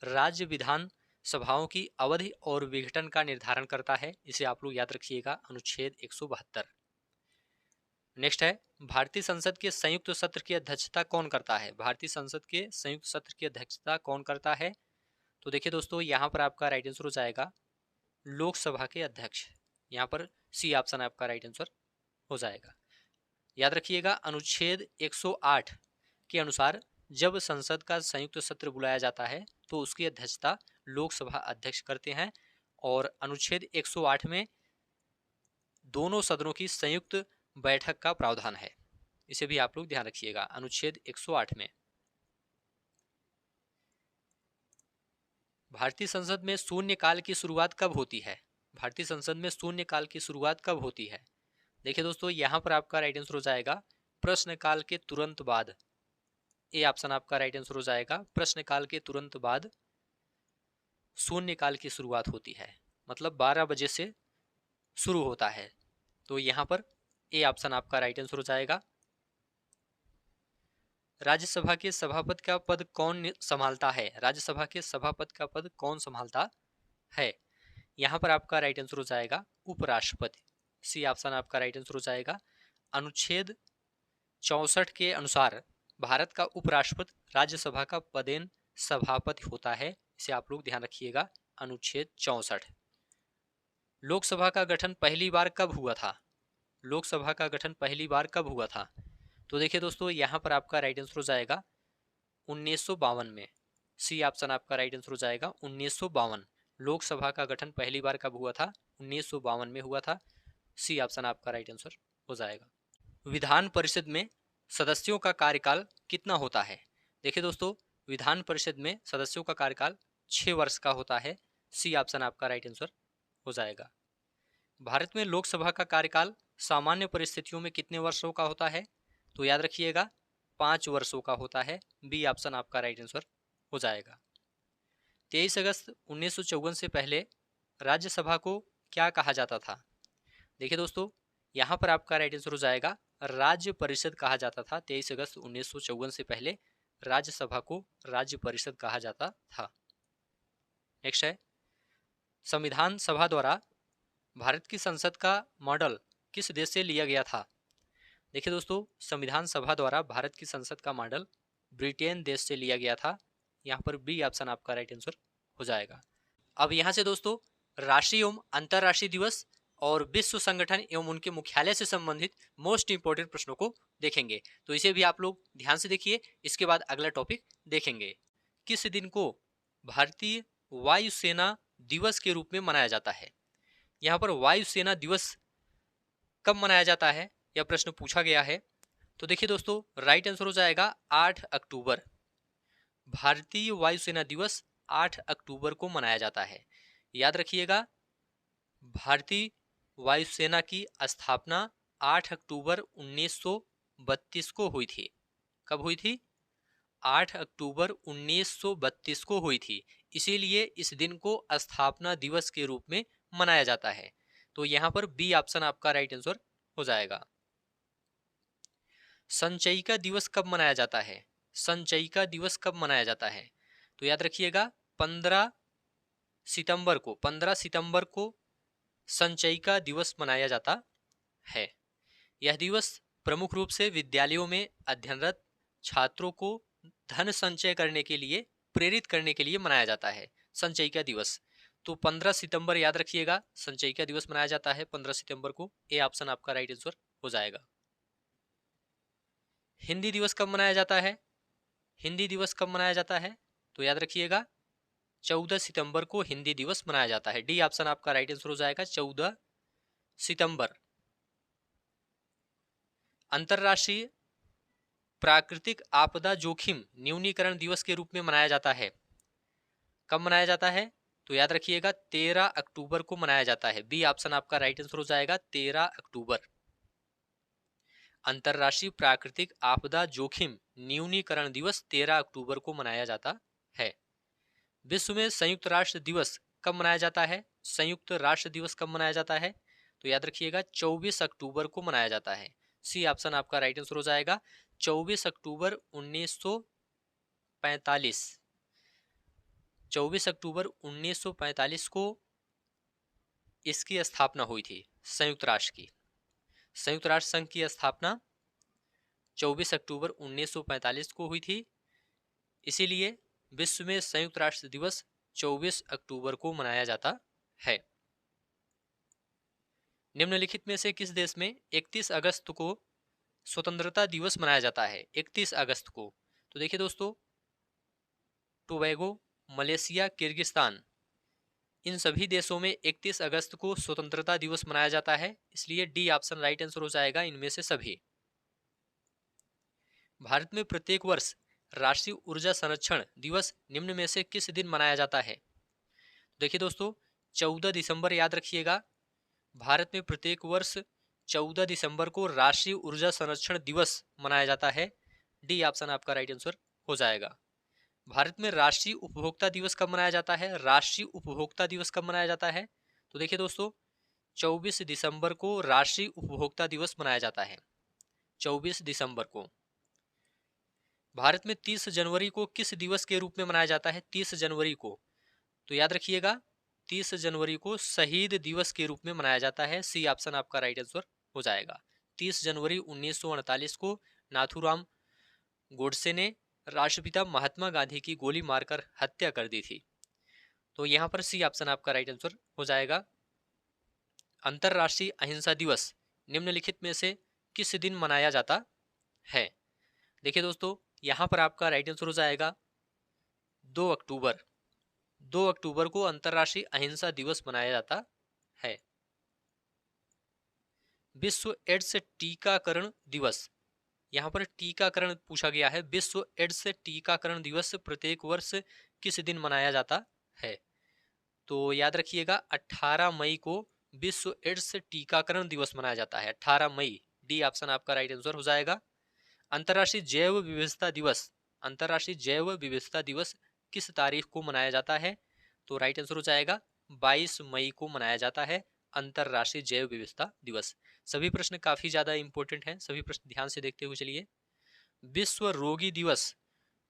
राज्य विधान सभाओं की अवधि और विघटन का निर्धारण करता है। इसे आप लोग याद रखिएगा, अनुच्छेद 172। नेक्स्ट है, भारतीय संसद के संयुक्त सत्र की अध्यक्षता कौन करता है? भारतीय संसद के संयुक्त सत्र की अध्यक्षता कौन करता है? तो देखिए दोस्तों, यहाँ पर आपका राइट आंसर हो जाएगा लोकसभा के अध्यक्ष। यहाँ पर सी ऑप्शन आपका राइट आंसर हो जाएगा। याद रखिएगा अनुच्छेद 108 के अनुसार जब संसद का संयुक्त सत्र बुलाया जाता है तो उसकी अध्यक्षता लोकसभा अध्यक्ष करते हैं। और अनुच्छेद 108 में दोनों सदनों की संयुक्त बैठक का प्रावधान है। इसे भी आप लोग ध्यान रखिएगा, अनुच्छेद 108 में। भारतीय संसद में शून्यकाल की शुरुआत कब होती है? भारतीय संसद में शून्यकाल की शुरुआत कब होती है? देखिए दोस्तों, यहां पर आपका राइट आंसर हो जाएगा प्रश्नकाल के तुरंत बाद। ए ऑप्शन आपका राइट आंसर हो जाएगा, प्रश्नकाल के तुरंत बाद शून्यकाल की शुरुआत होती है, मतलब 12 बजे से शुरू होता है। तो यहां पर ए ऑप्शन आपका राइट आंसर हो जाएगा। राज्यसभा के सभापति का पद कौन संभालता है? राज्यसभा के सभापति का पद कौन संभालता है? यहां पर आपका राइट आंसर हो जाएगा उपराष्ट्रपति। सी ऑप्शन आपका राइट आंसर हो जाएगा। अनुच्छेद 64 के अनुसार भारत का उपराष्ट्रपति राज्यसभा का पदेन सभापति होता है। इसे आप लोग ध्यान रखिएगा, अनुच्छेद 64। लोकसभा का गठन पहली बार कब हुआ था? लोकसभा का गठन पहली बार कब हुआ था? तो देखिए दोस्तों, यहां पर आपका राइट आंसर हो जाएगा 1952 में। सी ऑप्शन आपका राइट आंसर हो जाएगा 1952। लोकसभा का गठन पहली बार कब हुआ था? 1952 में हुआ था। सी ऑप्शन आपका राइट आंसर हो जाएगा। विधान परिषद में सदस्यों का कार्यकाल कितना होता है? देखिए दोस्तों, विधान परिषद में सदस्यों का कार्यकाल 6 वर्ष का होता है। सी ऑप्शन आपका राइट आंसर हो जाएगा। भारत में लोकसभा का कार्यकाल सामान्य परिस्थितियों में कितने वर्षों का होता है? तो याद रखिएगा 5 वर्षों का होता है। बी ऑप्शन आपका राइट आंसर हो जाएगा। 23 अगस्त 1954 से पहले राज्यसभा को क्या कहा जाता था? देखिए दोस्तों, यहाँ पर आपका राइट आंसर हो जाएगा राज्य परिषद कहा जाता था। 23 अगस्त 1954 से पहले राज्यसभा को राज्य परिषद कहा जाता था। नेक्स्ट है, संविधान सभा द्वारा भारत की संसद का मॉडल किस देश से लिया गया था? देखिए दोस्तों, संविधान सभा द्वारा भारत की संसद का मॉडल ब्रिटेन देश से लिया गया था। यहाँ पर बी ऑप्शन आपका राइट आंसर हो जाएगा। अब यहाँ से दोस्तों, राष्ट्रीय एवं अंतर्राष्ट्रीय दिवस और विश्व संगठन एवं उनके मुख्यालय से संबंधित मोस्ट इंपोर्टेंट प्रश्नों को देखेंगे। तो इसे भी आप लोग ध्यान से देखिए। इसके बाद अगला टॉपिक देखेंगे। किस दिन को भारतीय वायुसेना दिवस के रूप में मनाया जाता है? यहाँ पर वायुसेना दिवस कब मनाया जाता है, यह प्रश्न पूछा गया है। तो देखिए दोस्तों, राइट आंसर हो जाएगा 8 अक्टूबर। भारतीय वायुसेना दिवस 8 अक्टूबर को मनाया जाता है। याद रखिएगा, भारतीय वायुसेना की स्थापना 8 अक्टूबर 1932 को हुई थी। कब हुई थी? 8 अक्टूबर 1932 को हुई थी। इसीलिए इस दिन को स्थापना दिवस के रूप में मनाया जाता है। तो यहां पर बी ऑप्शन आपका राइट आंसर हो जाएगा। संचयिका दिवस कब मनाया जाता है? संचयिका दिवस कब मनाया जाता है? तो याद रखिएगा 15 सितंबर को संचयिका दिवस मनाया जाता है। यह दिवस प्रमुख रूप से विद्यालयों में अध्ययनरत छात्रों को धन संचय करने के लिए प्रेरित करने के लिए मनाया जाता है, संचयिका दिवस। तो 15 सितंबर याद रखिएगा, संचयिका दिवस मनाया जाता है 15 सितंबर को। ए ऑप्शन आपका राइट आंसर हो जाएगा। हिंदी दिवस कब मनाया जाता है? हिंदी दिवस कब मनाया जाता है? तो याद रखिएगा 14 सितंबर को हिंदी दिवस मनाया जाता है। डी ऑप्शन आपका राइट आंसर हो जाएगा, 14 सितंबर। अंतरराष्ट्रीय प्राकृतिक आपदा जोखिम न्यूनीकरण दिवस के रूप में मनाया जाता है। कब मनाया जाता है? तो याद रखिएगा 13 अक्टूबर को मनाया जाता है। बी ऑप्शन आपका राइट आंसर हो जाएगा, 13 अक्टूबर। अंतरराष्ट्रीय प्राकृतिक आपदा जोखिम न्यूनीकरण दिवस 13 अक्टूबर को मनाया जाता है। विश्व में संयुक्त राष्ट्र दिवस कब मनाया जाता है? संयुक्त राष्ट्र दिवस कब मनाया जाता है? तो याद रखिएगा 24 अक्टूबर को मनाया जाता है। सी ऑप्शन आपका राइट आंसर हो जाएगा, 24 अक्टूबर 1945। 24 अक्टूबर 1945 को इसकी स्थापना हुई थी, संयुक्त राष्ट्र की। संयुक्त राष्ट्र संघ की स्थापना 24 अक्टूबर 1945 को हुई थी। इसीलिए विश्व में संयुक्त राष्ट्र दिवस 24 अक्टूबर को मनाया जाता है। निम्नलिखित में से किस देश में 31 अगस्त को स्वतंत्रता दिवस मनाया जाता है? 31 अगस्त को। तो देखिए दोस्तों, टोबैगो, मलेशिया, किर्गिस्तान, इन सभी देशों में 31 अगस्त को स्वतंत्रता दिवस मनाया जाता है, इसलिए डी ऑप्शन राइट आंसर हो जाएगा इनमें से सभी। भारत में प्रत्येक वर्ष राष्ट्रीय ऊर्जा संरक्षण दिवस निम्न में से किस दिन मनाया जाता है? देखिए दोस्तों, 14 दिसंबर याद रखिएगा। भारत में प्रत्येक वर्ष 14 दिसंबर को राष्ट्रीय ऊर्जा संरक्षण दिवस मनाया जाता है। डी ऑप्शन आपका राइट आंसर हो जाएगा। भारत में राष्ट्रीय उपभोक्ता दिवस कब मनाया जाता है? राष्ट्रीय उपभोक्ता दिवस कब मनाया जाता है? तो देखिए दोस्तों, 24 दिसंबर को राष्ट्रीय उपभोक्ता दिवस मनाया जाता है, 24 दिसंबर को। भारत में 30 जनवरी को किस दिवस के रूप में मनाया जाता है? 30 जनवरी को, तो याद रखिएगा, 30 जनवरी को शहीद दिवस के रूप में मनाया जाता है। सी ऑप्शन आपका राइट आंसर हो जाएगा। 30 जनवरी 1948 को नाथूराम गोडसे ने राष्ट्रपिता महात्मा गांधी की गोली मारकर हत्या कर दी थी। तो यहाँ पर सी ऑप्शन आपका राइट आंसर हो जाएगा। अंतरराष्ट्रीय अहिंसा दिवस निम्नलिखित में से किस दिन मनाया जाता है? देखिए दोस्तों, यहाँ पर आपका राइट आंसर हो जाएगा 2 अक्टूबर। 2 अक्टूबर को अंतरराष्ट्रीय अहिंसा दिवस मनाया जाता है। विश्व एड्स टीकाकरण दिवस, यहाँ पर टीकाकरण पूछा गया है। विश्व एड्स टीकाकरण दिवस प्रत्येक वर्ष किस दिन मनाया जाता है? तो याद रखिएगा, 18 मई को विश्व एड्स टीकाकरण दिवस मनाया जाता है, 18 मई। डी ऑप्शन आपका राइट आंसर हो जाएगा। अंतर्राष्ट्रीय जैव विविधता दिवस, अंतर्राष्ट्रीय जैव विविधता दिवस किस तारीख को मनाया जाता है? तो राइट आंसर हो जाएगा 22 मई को मनाया जाता है अंतर्राष्ट्रीय जैव विविधता दिवस। सभी प्रश्न काफी ज्यादा इंपॉर्टेंट हैं, सभी प्रश्न ध्यान से देखते हुए चलिए। विश्व रोगी दिवस,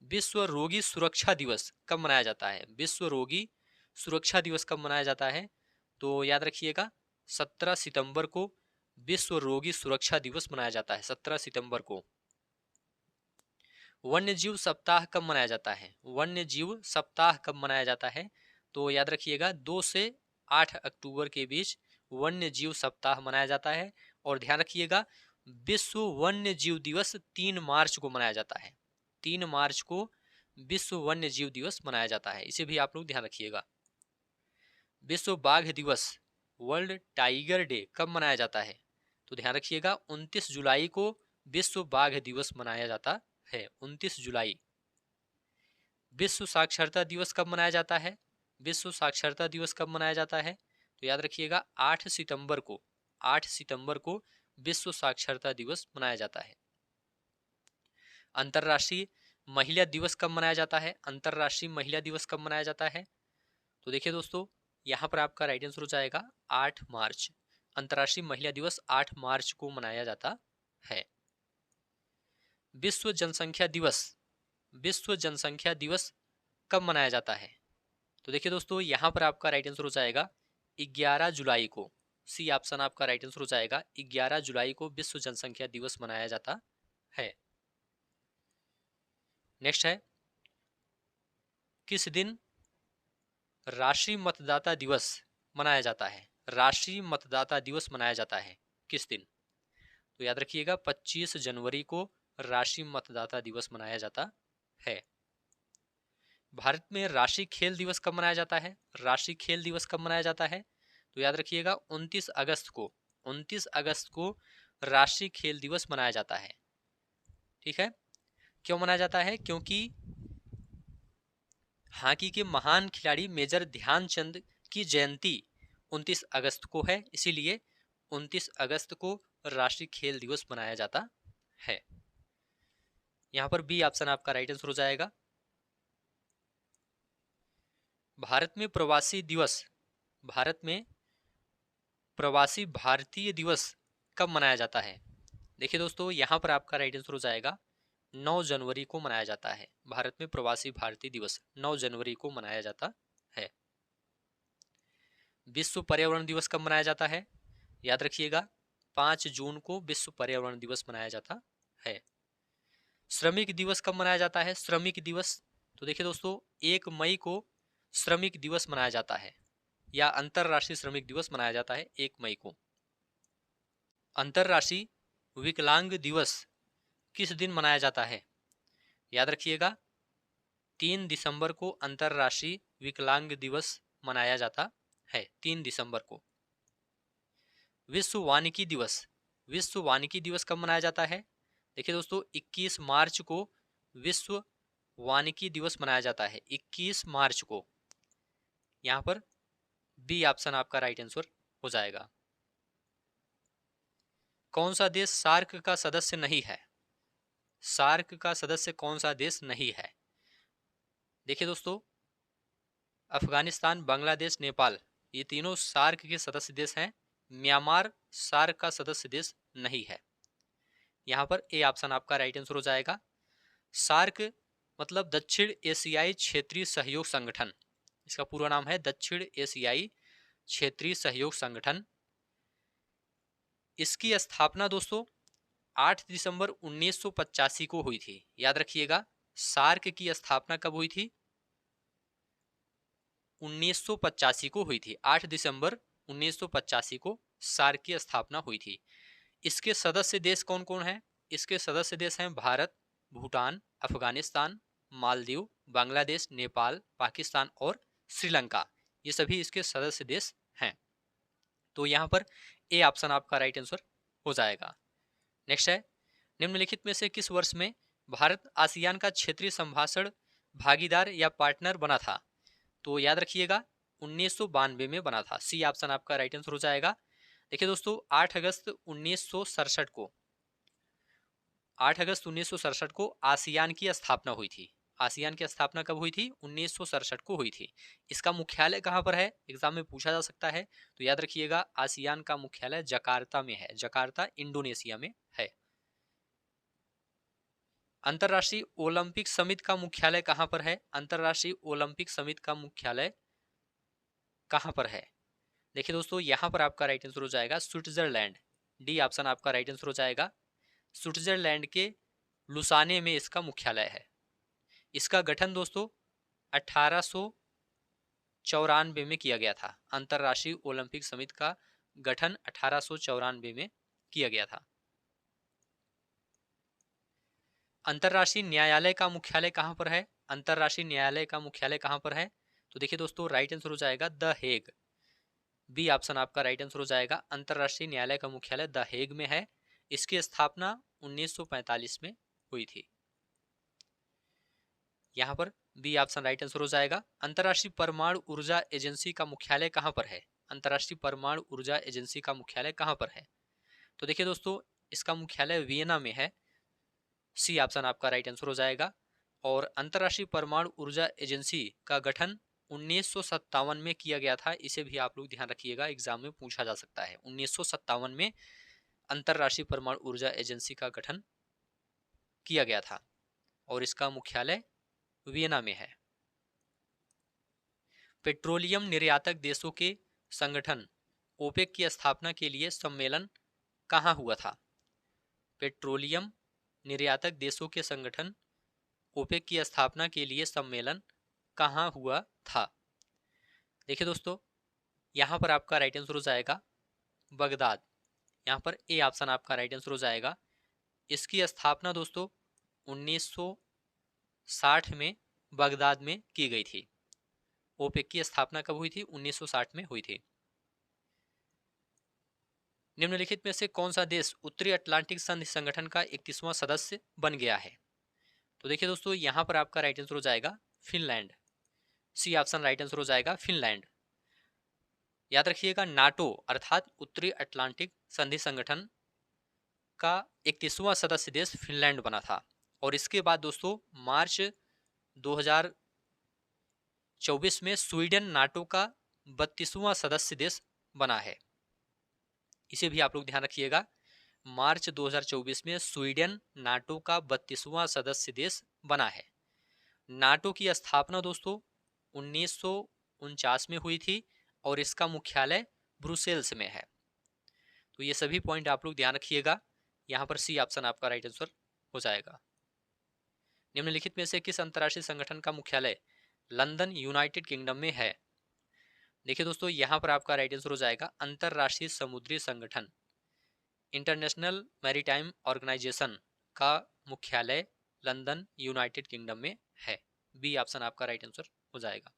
विश्व रोगी सुरक्षा दिवस कब मनाया जाता है? विश्व रोगी सुरक्षा दिवस कब मनाया जाता है? तो याद रखिएगा, 17 सितंबर को विश्व रोगी सुरक्षा दिवस मनाया जाता है, 17 सितंबर को। वन्य जीव सप्ताह कब मनाया जाता है? वन्य जीव सप्ताह कब मनाया जाता है? तो याद रखिएगा, 2 से 8 अक्टूबर के बीच वन्य जीव सप्ताह मनाया जाता है। और ध्यान रखिएगा, विश्व वन्य जीव दिवस 3 मार्च को मनाया जाता है, 3 मार्च को विश्व वन्य जीव दिवस मनाया जाता है, इसे भी आप लोग ध्यान रखिएगा। विश्व बाघ दिवस, वर्ल्ड टाइगर डे कब मनाया जाता है? तो ध्यान रखिएगा, 29 जुलाई को विश्व बाघ दिवस मनाया जाता है, 29 जुलाई। विश्व साक्षरता दिवस कब मनाया जाता है? विश्व साक्षरता दिवस कब मनाया जाता है? तो याद रखिएगा, 8 सितंबर को, 8 सितंबर को विश्व साक्षरता दिवस मनाया जाता है। अंतरराष्ट्रीय महिला दिवस कब मनाया जाता है? अंतरराष्ट्रीय महिला दिवस कब मनाया जाता है? तो देखिए दोस्तों, यहाँ पर आपका राइट आंसर हो जाएगा 8 मार्च। अंतरराष्ट्रीय महिला दिवस 8 मार्च को मनाया जाता है। विश्व जनसंख्या दिवस, विश्व जनसंख्या दिवस कब मनाया जाता है? तो देखिए दोस्तों, यहाँ पर आपका राइट आंसर हो जाएगा 11 जुलाई को। सी ऑप्शन आपका राइट आंसर हो जाएगा, 11 जुलाई को विश्व जनसंख्या दिवस मनाया जाता है। नेक्स्ट है, किस दिन राष्ट्रीय मतदाता दिवस मनाया जाता है? राष्ट्रीय मतदाता दिवस मनाया जाता है किस दिन? तो याद रखिएगा, 25 जनवरी को राष्ट्रीय मतदाता दिवस मनाया जाता है। भारत में राष्ट्रीय खेल दिवस कब मनाया जाता है? राष्ट्रीय खेल दिवस कब मनाया जाता है? तो याद रखिएगा, 29 अगस्त को, 29 अगस्त को राष्ट्रीय खेल दिवस मनाया जाता है। ठीक है, क्यों मनाया जाता है? क्योंकि हॉकी के महान खिलाड़ी मेजर ध्यानचंद की जयंती 29 अगस्त को है, इसीलिए 29 अगस्त को राष्ट्रीय खेल दिवस मनाया जाता है। यहां पर बी ऑप्शन आपका राइट आंसर हो जाएगा। भारत में प्रवासी दिवस, भारत में प्रवासी भारतीय दिवस कब मनाया जाता है? देखिए दोस्तों, यहां पर आपका राइट आंसर हो जाएगा 9 जनवरी को मनाया जाता है। भारत में प्रवासी भारतीय दिवस 9 जनवरी को मनाया जाता है। विश्व पर्यावरण दिवस कब मनाया जाता है? याद रखिएगा, 5 जून को विश्व पर्यावरण दिवस मनाया जाता है। श्रमिक दिवस कब मनाया जाता है? श्रमिक दिवस, तो देखिए दोस्तों, 1 मई को श्रमिक दिवस मनाया जाता है, या अंतरराष्ट्रीय श्रमिक दिवस मनाया जाता है 1 मई को। अंतरराष्ट्रीय विकलांग दिवस किस दिन मनाया जाता है? याद रखिएगा 3 दिसंबर को अंतर्राष्ट्रीय विकलांग दिवस मनाया जाता है। 3 दिसंबर को। विश्व वानिकी दिवस, विश्व वानिकी दिवस कब मनाया जाता है? देखिए दोस्तों 21 मार्च को विश्व वानिकी दिवस मनाया जाता है, 21 मार्च को। यहाँ पर बी ऑप्शन आपका राइट आंसर हो जाएगा। कौन सा देश सार्क का सदस्य नहीं है? सार्क का सदस्य कौन सा देश नहीं है? देखिए दोस्तों अफगानिस्तान, बांग्लादेश, नेपाल, ये तीनों सार्क के सदस्य देश हैं। म्यांमार सार्क का सदस्य देश नहीं है। यहाँ पर ए ऑप्शन आपका राइट आंसर हो जाएगा। सार्क मतलब दक्षिण एशियाई क्षेत्रीय सहयोग संगठन, इसका पूरा नाम है दक्षिण एशियाई क्षेत्रीय सहयोग संगठन। इसकी स्थापना दोस्तों 8 दिसंबर 1985 को हुई थी। याद रखिएगा सार्क की स्थापना कब हुई थी? 1985 को हुई थी। 8 दिसंबर 1985 को सार्क की स्थापना हुई थी। इसके सदस्य देश कौन कौन हैं? इसके सदस्य देश हैं भारत, भूटान, अफगानिस्तान, मालदीव, बांग्लादेश, नेपाल, पाकिस्तान और श्रीलंका। ये सभी इसके सदस्य देश हैं। तो यहाँ पर ए ऑप्शन आपका राइट आंसर हो जाएगा। नेक्स्ट है निम्नलिखित में से किस वर्ष में भारत आसियान का क्षेत्रीय संभाषण भागीदार या पार्टनर बना था? तो याद रखिएगा 1992 में बना था। सी ऑप्शन आपका राइट आंसर हो जाएगा। देखिए दोस्तों 8 अगस्त 1967 को 8 अगस्त 1967 को आसियान की स्थापना हुई थी। आसियान की स्थापना कब हुई थी? 1967 को हुई थी। इसका मुख्यालय कहाँ पर है? एग्जाम में पूछा जा सकता है। तो याद रखिएगा आसियान का मुख्यालय जकार्ता में है। जकार्ता इंडोनेशिया में है। अंतर्राष्ट्रीय ओलंपिक समिति का मुख्यालय कहाँ पर है? अंतर्राष्ट्रीय ओलंपिक समिति का मुख्यालय कहाँ पर है? देखिए दोस्तों यहाँ पर आपका राइट आंसर हो जाएगा स्विट्जरलैंड। डी ऑप्शन आपका राइट आंसर हो जाएगा। स्विट्जरलैंड के लुसाने में इसका मुख्यालय है। इसका गठन दोस्तों 1894 में किया गया था। अंतर्राष्ट्रीय ओलंपिक समिति का गठन 1894 में किया गया था। अंतर्राष्ट्रीय न्यायालय का मुख्यालय कहाँ पर है? अंतर्राष्ट्रीय न्यायालय का मुख्यालय कहाँ पर है? तो देखिए दोस्तों राइट आंसर हो जाएगा द हेग। बी ऑप्शन आपका राइट आंसर हो जाएगा। अंतर्राष्ट्रीय न्यायालय का मुख्यालय द हेग में है। इसकी स्थापना 1945 में हुई थी। यहाँ पर बी ऑप्शन राइट आंसर हो जाएगा। अंतर्राष्ट्रीय परमाणु ऊर्जा एजेंसी का मुख्यालय कहाँ पर है? अंतर्राष्ट्रीय परमाणु ऊर्जा एजेंसी का मुख्यालय कहाँ पर है? तो देखिए दोस्तों इसका मुख्यालय वियना में है। सी ऑप्शन आपका राइट आंसर हो जाएगा। और अंतर्राष्ट्रीय परमाणु ऊर्जा एजेंसी का गठन 1957 में किया गया था। इसे भी आप लोग ध्यान रखिएगा, एग्जाम में पूछा जा सकता है। 1957 में अंतर्राष्ट्रीय परमाणु ऊर्जा एजेंसी का गठन किया गया था और इसका मुख्यालय वियना में है। पेट्रोलियम निर्यातक देशों के संगठन ओपेक की स्थापना के लिए सम्मेलन कहाँ हुआ था? पेट्रोलियम निर्यातक देशों के संगठन ओपेक की स्थापना के लिए सम्मेलन कहाँ हुआ था? देखिए दोस्तों यहाँ पर आपका राइट आंसर हो जाएगा बगदाद। यहाँ पर ए ऑप्शन आपका राइट आंसर हो जाएगा। इसकी स्थापना दोस्तों 1960 में बगदाद में की गई थी। ओपेक की स्थापना कब हुई थी? 1960 में हुई थी। निम्नलिखित में से कौन सा देश उत्तरी अटलांटिक संधि संगठन का 31वां सदस्य बन गया है? तो देखिए दोस्तों यहाँ पर आपका राइट आंसर हो जाएगा Finland. C option right answer हो जाएगा फिनलैंड। याद रखिएगा नाटो अर्थात उत्तरी अटलांटिक संधि संगठन का 31वां सदस्य देश फिनलैंड बना था। और इसके बाद दोस्तों मार्च 2024 में स्वीडन नाटो का 32वां सदस्य देश बना है। इसे भी आप लोग ध्यान रखिएगा। मार्च 2024 में स्वीडन नाटो का 32वां सदस्य देश बना है। नाटो की स्थापना दोस्तों 1949 में हुई थी और इसका मुख्यालय ब्रुसेल्स में है। तो ये सभी पॉइंट आप लोग ध्यान रखिएगा। यहाँ पर सी ऑप्शन आपका राइट आंसर हो जाएगा। निम्नलिखित में से किस अंतर्राष्ट्रीय संगठन का मुख्यालय लंदन यूनाइटेड किंगडम में है? देखिए दोस्तों यहाँ पर आपका राइट आंसर हो जाएगा अंतर्राष्ट्रीय समुद्री संगठन इंटरनेशनल मैरीटाइम ऑर्गेनाइजेशन का मुख्यालय लंदन यूनाइटेड किंगडम में है। बी ऑप्शन आपका राइट आंसर हो जाएगा।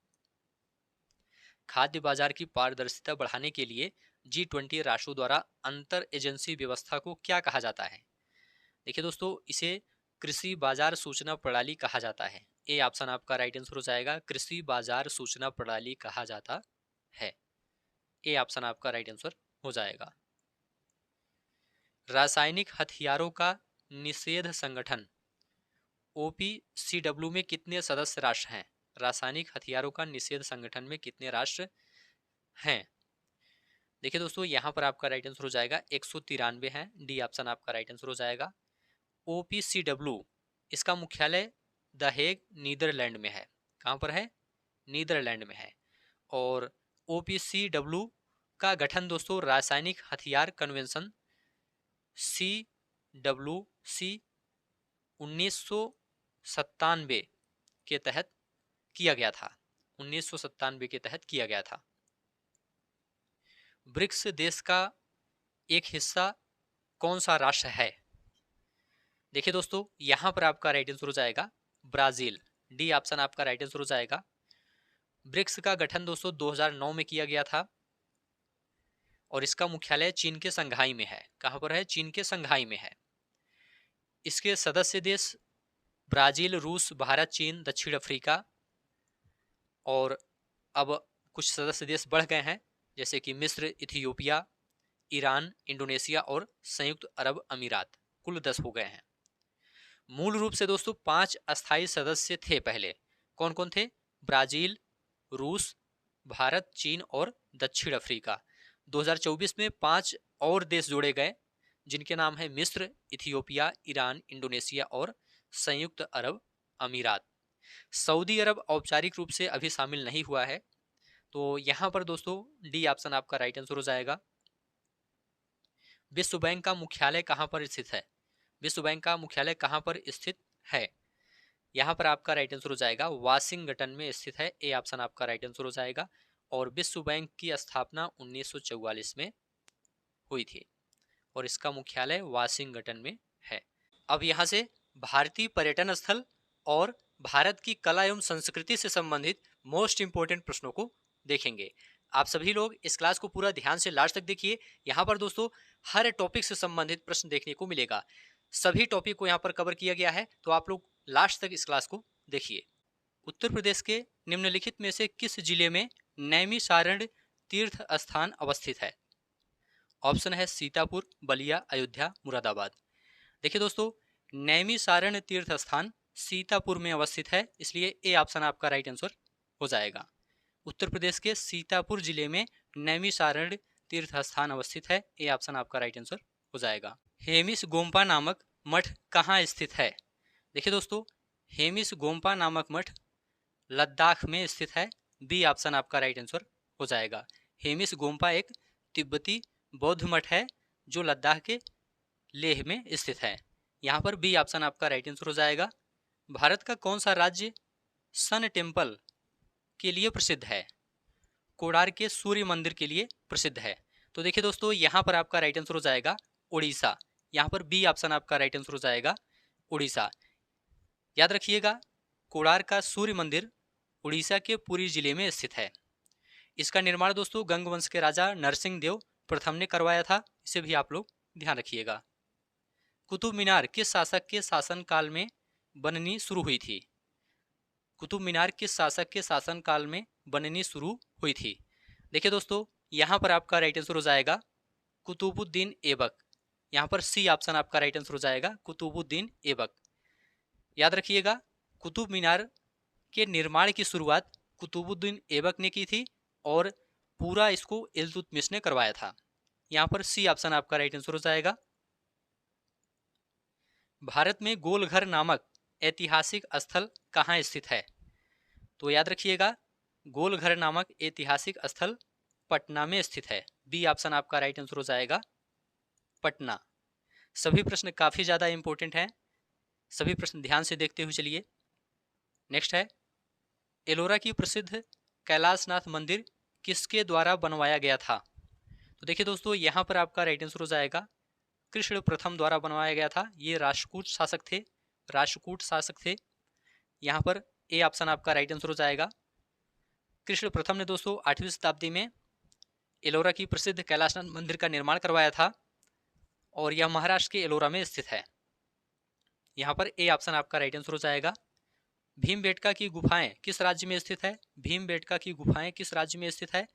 खाद्य बाजार की पारदर्शिता बढ़ाने के लिए G20 राष्ट्रों द्वारा अंतर एजेंसी व्यवस्था को क्या कहा जाता है? देखिए दोस्तों, इसे कृषि बाजार सूचना प्रणाली कहा जाता है। ए ऑप्शन आपका राइट आंसर हो जाएगा, कृषि बाजार सूचना प्रणाली कहा जाता है। ए ऑप्शन आपका राइट आंसर हो जाएगा। रासायनिक हथियारों का निषेध संगठन OPCW में कितने सदस्य राष्ट्र हैं? रासायनिक हथियारों का निषेध संगठन में कितने राष्ट्र हैं? देखिए दोस्तों, यहाँ पर आपका राइट आंसर हो जाएगा 193 है। डी ऑप्शन आपका राइट आंसर हो जाएगा। OPCW इसका मुख्यालय द हेग नीदरलैंड में है। कहाँ पर है? नीदरलैंड में है। और OPCW का गठन दोस्तों रासायनिक हथियार कन्वेंशन CWC 1997 के तहत किया गया था। 1997 के तहत किया गया था। ब्रिक्स देश का एक हिस्सा कौन सा राष्ट्र है? देखिए दोस्तों, यहां पर आपका राइट आंसर हो जाएगा ब्राजील। डी ऑप्शन आपका राइट आंसर हो जाएगा। ब्रिक्स का गठन दोस्तों 2009 में किया गया था और इसका मुख्यालय चीन के संघाई में है। कहां पर है? चीन के संघाई में है। इसके सदस्य देश ब्राजील, रूस, भारत, चीन, दक्षिण अफ्रीका और अब कुछ सदस्य देश बढ़ गए हैं, जैसे कि मिस्र, इथियोपिया, ईरान, इंडोनेशिया और संयुक्त अरब अमीरात। कुल 10 हो गए हैं। मूल रूप से दोस्तों 5 अस्थायी सदस्य थे पहले। कौन कौन थे? ब्राजील, रूस, भारत, चीन और दक्षिण अफ्रीका। 2024 में 5 और देश जोड़े गए, जिनके नाम है मिस्र, इथियोपिया, ईरान, इंडोनेशिया और संयुक्त अरब अमीरात। सऊदी अरब औपचारिक रूप से अभी शामिल नहीं हुआ है। तो यहां पर दोस्तों डी ऑप्शन आपका राइट आंसर हो जाएगा। विश्व बैंक का मुख्यालय कहां पर स्थित है? विश्व बैंक का मुख्यालय कहां पर स्थित है? यहां पर आपका राइट आंसर हो जाएगा वाशिंगटन में स्थित है। ए ऑप्शन आपका राइट आंसर हो जाएगा। और विश्व बैंक की स्थापना 1944 में हुई थी और इसका मुख्यालय वाशिंगटन में है। अब यहां से भारतीय पर्यटन स्थल और भारत की कला एवं संस्कृति से संबंधित मोस्ट इंपोर्टेंट प्रश्नों को देखेंगे। आप सभी लोग इस क्लास को पूरा ध्यान से लास्ट तक देखिए। यहाँ पर दोस्तों हर टॉपिक से संबंधित प्रश्न देखने को मिलेगा। सभी टॉपिक को यहाँ पर कवर किया गया है, तो आप लोग लास्ट तक इस क्लास को देखिए। उत्तर प्रदेश के निम्नलिखित में से किस जिले में नैमिषारण्य तीर्थ स्थान अवस्थित है? ऑप्शन है सीतापुर, बलिया, अयोध्या, मुरादाबाद। देखिए दोस्तों, नैमिषारण्य तीर्थ स्थान सीतापुर में अवस्थित है, इसलिए ए ऑप्शन आपका राइट आंसर हो जाएगा। उत्तर प्रदेश के सीतापुर जिले में नैमिषारण्य तीर्थ स्थान अवस्थित है। ए ऑप्शन आपका राइट आंसर हो जाएगा। हेमिस गोम्पा नामक मठ कहाँ स्थित है? देखिए दोस्तों, हेमिस गोम्पा नामक मठ लद्दाख में स्थित है। बी ऑप्शन आपका राइट आंसर हो जाएगा। हेमिस गोम्पा एक तिब्बती बौद्ध मठ है जो लद्दाख के लेह में स्थित है। यहाँ पर बी ऑप्शन आपका राइट आंसर हो जाएगा। भारत का कौन सा राज्य सन टेम्पल के लिए प्रसिद्ध है? कोणार्क के सूर्य मंदिर के लिए प्रसिद्ध है। तो देखिए दोस्तों, यहाँ पर आपका राइट आंसर हो जाएगा उड़ीसा। यहाँ पर बी ऑप्शन आपका राइट आंसर हो जाएगा उड़ीसा। याद रखिएगा, कोणार्क का सूर्य मंदिर उड़ीसा के पुरी जिले में स्थित है। इसका निर्माण दोस्तों गंग वंश के राजा नरसिंह देव प्रथम ने करवाया था। इसे भी आप लोग ध्यान रखिएगा। कुतुब मीनार किस शासक के शासन काल में बननी शुरू हुई थी? कुतुब मीनार किस शासक के शासन काल में बननी शुरू हुई थी? देखिए दोस्तों, यहाँ पर आपका राइट आंसर हो जाएगा कुतुबुद्दीन ऐबक। यहाँ पर सी ऑप्शन आपका राइट आंसर हो जाएगा, कुतुबुद्दीन ऐबक। याद रखिएगा, कुतुब मीनार के निर्माण की शुरुआत कुतुबुद्दीन ऐबक ने की थी और पूरा इसको इल्तुतमिश ने करवाया था। यहाँ पर सी ऑप्शन आपका राइट आंसर हो जाएगा। भारत में गोलघर नामक ऐतिहासिक स्थल कहाँ स्थित है? तो याद रखिएगा, गोलघर नामक ऐतिहासिक स्थल पटना में स्थित है। बी ऑप्शन आपका राइट आंसर हो जाएगा, पटना। सभी प्रश्न काफी ज्यादा इंपॉर्टेंट हैं, सभी प्रश्न ध्यान से देखते हुए चलिए। नेक्स्ट है, एलोरा की प्रसिद्ध कैलाशनाथ मंदिर किसके द्वारा बनवाया गया था? तो देखिए दोस्तों, यहाँ पर आपका राइट आंसर हो जाएगा कृष्ण प्रथम द्वारा बनवाया गया था। ये राष्ट्रकूट शासक थे राष्ट्रकूट शासक थे? यहाँ पर ए ऑप्शन आपका राइट आंसर हो जाएगा। कृष्ण प्रथम ने दोस्तों 8वीं शताब्दी में एलोरा की प्रसिद्ध कैलाशनाथ मंदिर का निर्माण करवाया था और यह महाराष्ट्र के एलोरा में स्थित है। यहाँ पर ए ऑप्शन आपका राइट आंसर हो जाएगा। भीमबेटका की गुफाएं किस राज्य में स्थित है? भीमबेटका की गुफाएं किस राज्य में स्थित है?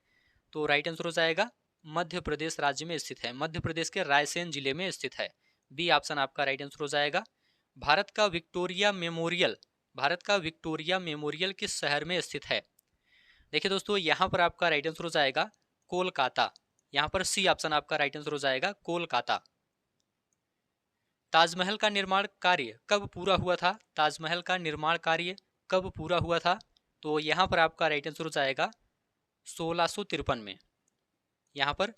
तो राइट आंसर हो जाएगा मध्य प्रदेश राज्य में स्थित है, मध्य प्रदेश के रायसेन जिले में स्थित है। बी ऑप्शन आपका राइट आंसर हो जाएगा। भारत का विक्टोरिया मेमोरियल, भारत का विक्टोरिया मेमोरियल किस शहर में स्थित है? देखिए दोस्तों, यहाँ पर आपका राइट आंसर हो जाएगा कोलकाता। यहाँ पर सी ऑप्शन आपका राइट आंसर हो जाएगा, कोलकाता। ताजमहल का निर्माण कार्य कब पूरा हुआ था? ताजमहल का निर्माण कार्य कब पूरा हुआ था? तो यहाँ पर आपका राइट आंसर हो जाएगा 1653 में। यहाँ पर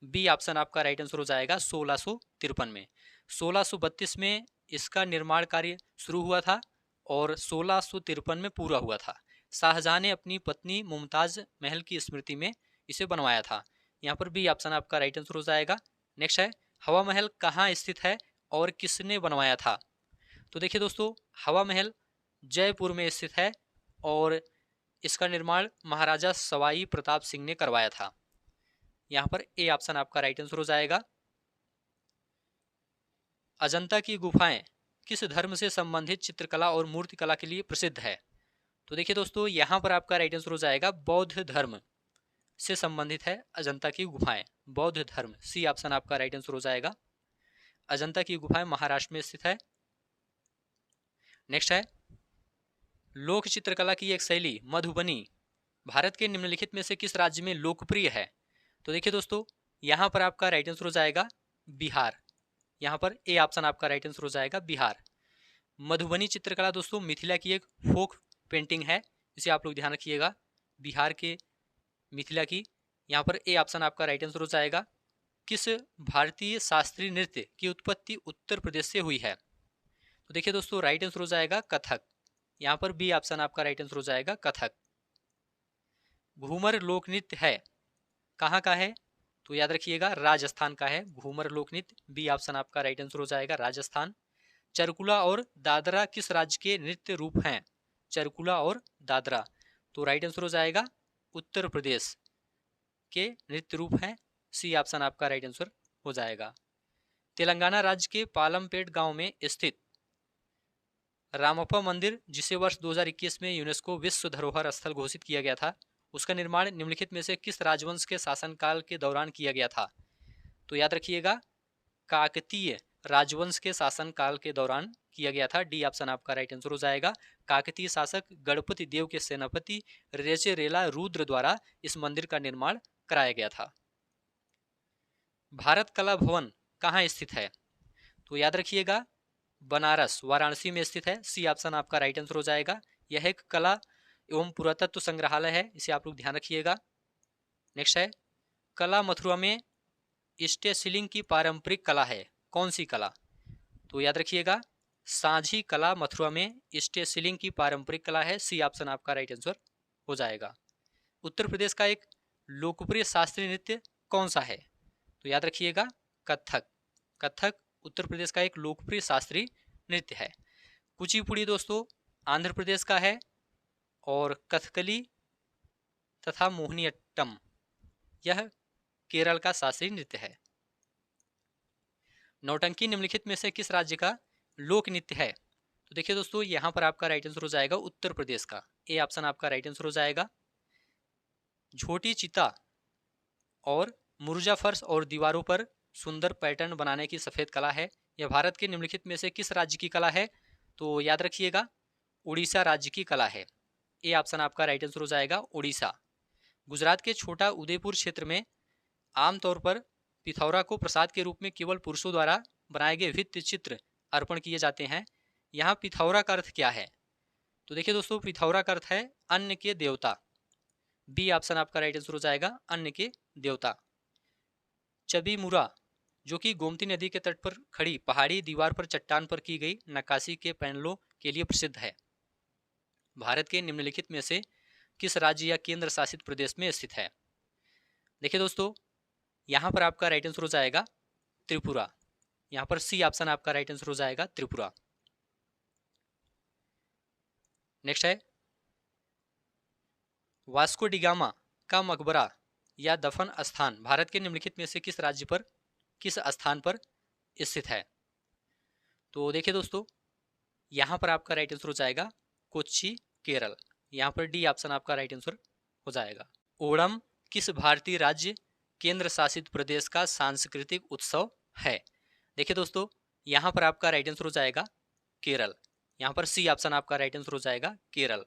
बी ऑप्शन आपका राइट आंसर हो जाएगा 1653 में। 1632 में इसका निर्माण कार्य शुरू हुआ था और 1653 में पूरा हुआ था। शाहजहां ने अपनी पत्नी मुमताज महल की स्मृति में इसे बनवाया था। यहाँ पर बी ऑप्शन आपका राइट आंसर हो जाएगा। नेक्स्ट है, हवा महल कहाँ स्थित है और किसने बनवाया था? तो देखिए दोस्तों, हवा महल जयपुर में स्थित है और इसका निर्माण महाराजा सवाई प्रताप सिंह ने करवाया था। यहाँ पर ए ऑप्शन आपका राइट आंसर हो जाएगा। अजंता की गुफाएं किस धर्म से संबंधित चित्रकला और मूर्तिकला के लिए प्रसिद्ध है? तो देखिए दोस्तों, यहाँ पर आपका राइट आंसर हो जाएगा बौद्ध धर्म से संबंधित है अजंता की गुफाएं, बौद्ध धर्म। सी ऑप्शन आपका राइट आंसर हो जाएगा। अजंता की गुफाएं महाराष्ट्र में स्थित है। नेक्स्ट है, लोक चित्रकला की एक शैली मधुबनी भारत के निम्नलिखित में से किस राज्य में लोकप्रिय है? तो देखिए दोस्तों, यहाँ पर आपका राइट आंसर हो जाएगा बिहार। यहाँ पर ए ऑप्शन आपका राइट आंसर हो जाएगा बिहार। मधुबनी चित्रकला दोस्तों मिथिला की एक फोक पेंटिंग है, इसे आप लोग ध्यान रखिएगा, बिहार के मिथिला की। यहाँ पर ए ऑप्शन आपका राइट आंसर हो जाएगा। किस भारतीय शास्त्रीय नृत्य की उत्पत्ति उत्तर प्रदेश से हुई है? तो देखिए दोस्तों, राइट आंसर हो जाएगा कथक। यहाँ पर बी ऑप्शन आपका राइट आंसर हो जाएगा कथक। घूमर लोक नृत्य है कहाँ का है? तो याद रखिएगा राजस्थान का है घूमर लोक नृत्य। बी ऑप्शन आपका राइट आंसर हो जाएगा राजस्थान। चरकुला और दादरा किस राज्य के नृत्य रूप हैं? चरकुला और दादरा, तो राइट आंसर हो जाएगा उत्तर प्रदेश के नृत्य रूप हैं। सी ऑप्शन आपका राइट आंसर हो जाएगा। तेलंगाना राज्य के पालमपेट गांव में स्थित रामप्पा मंदिर, जिसे वर्ष 2021 में यूनेस्को विश्व धरोहर स्थल घोषित किया गया था, उसका निर्माण निम्नलिखित में से किस राजवंश के शासनकाल के दौरान किया गया था? तो याद रखिएगा काकतीय राजवंश के शासनकाल के दौरान किया गया था। डी ऑप्शन आपका राइट आंसर हो जाएगा। काकतीय शासक गणपति देव के सेनापति रेचेरेला रुद्र द्वारा इस मंदिर का निर्माण कराया गया था। भारत कला भवन कहाँ स्थित है? तो याद रखिएगा बनारस वाराणसी में स्थित है। सी ऑप्शन आपका राइट आंसर हो जाएगा। यह एक कला एवं पुरातत्व संग्रहालय है, इसे आप लोग ध्यान रखिएगा। नेक्स्ट है, कला मथुरा में स्टेसिलिंग की पारंपरिक कला है, कौन सी कला? तो याद रखिएगा सांझी कला मथुरा में स्टेसिलिंग की पारंपरिक कला है। सी ऑप्शन आपका राइट आंसर हो जाएगा। उत्तर प्रदेश का एक लोकप्रिय शास्त्रीय नृत्य कौन सा है? तो याद रखिएगा कथक। कथक उत्तर प्रदेश का एक लोकप्रिय शास्त्रीय नृत्य है। कुचिपुड़ी दोस्तों आंध्र प्रदेश का है और कथकली तथा मोहिनीअट्टम यह केरल का शास्त्रीय नृत्य है। नौटंकी निम्नलिखित में से किस राज्य का लोक नृत्य है? तो देखिए दोस्तों, यहाँ पर आपका राइट आंसर हो जाएगा उत्तर प्रदेश का। ए ऑप्शन आपका राइट आंसर हो जाएगा। झोटी चिता और मुर्जा फर्श और दीवारों पर सुंदर पैटर्न बनाने की सफेद कला है, यह भारत के निम्नलिखित में से किस राज्य की कला है? तो याद रखिएगा उड़ीसा राज्य की कला है। ए ऑप्शन आपका राइट आंसर हो जाएगा उड़ीसा। गुजरात के छोटा उदयपुर क्षेत्र में आमतौर पर पिथौरा को प्रसाद के रूप में केवल पुरुषों द्वारा बनाए गए भित्ति चित्र अर्पण किए जाते हैं। यहाँ पिथौरा का अर्थ क्या है? तो देखिए दोस्तों, पिथौरा का अर्थ है अन्न के देवता। बी ऑप्शन आपका राइट आंसर हो जाएगा अन्न के देवता। चबीमुरा जो कि गोमती नदी के तट पर खड़ी पहाड़ी दीवार पर चट्टान पर की गई नक्काशी के पैनलों के लिए प्रसिद्ध है, भारत के निम्नलिखित में से किस राज्य या केंद्र शासित प्रदेश में स्थित है? देखिए दोस्तों, यहाँ पर आपका राइट आंसर हो जाएगा त्रिपुरा। यहाँ पर सी ऑप्शन आपका राइट आंसर हो जाएगा त्रिपुरा। नेक्स्ट है वास्को डिगामा का मकबरा या दफन स्थान भारत के निम्नलिखित में से किस राज्य पर, किस स्थान पर स्थित है। तो देखिए दोस्तों, यहाँ पर आपका राइट आंसर हो जाएगा कोच्चि, केरल। यहाँ पर डी ऑप्शन आपका राइट आंसर हो जाएगा। ओणम किस भारतीय राज्य केंद्र शासित प्रदेश का सांस्कृतिक उत्सव है। देखिए दोस्तों, यहाँ पर आपका राइट आंसर हो जाएगा केरल। यहाँ पर सी ऑप्शन आपका राइट आंसर हो जाएगा केरल।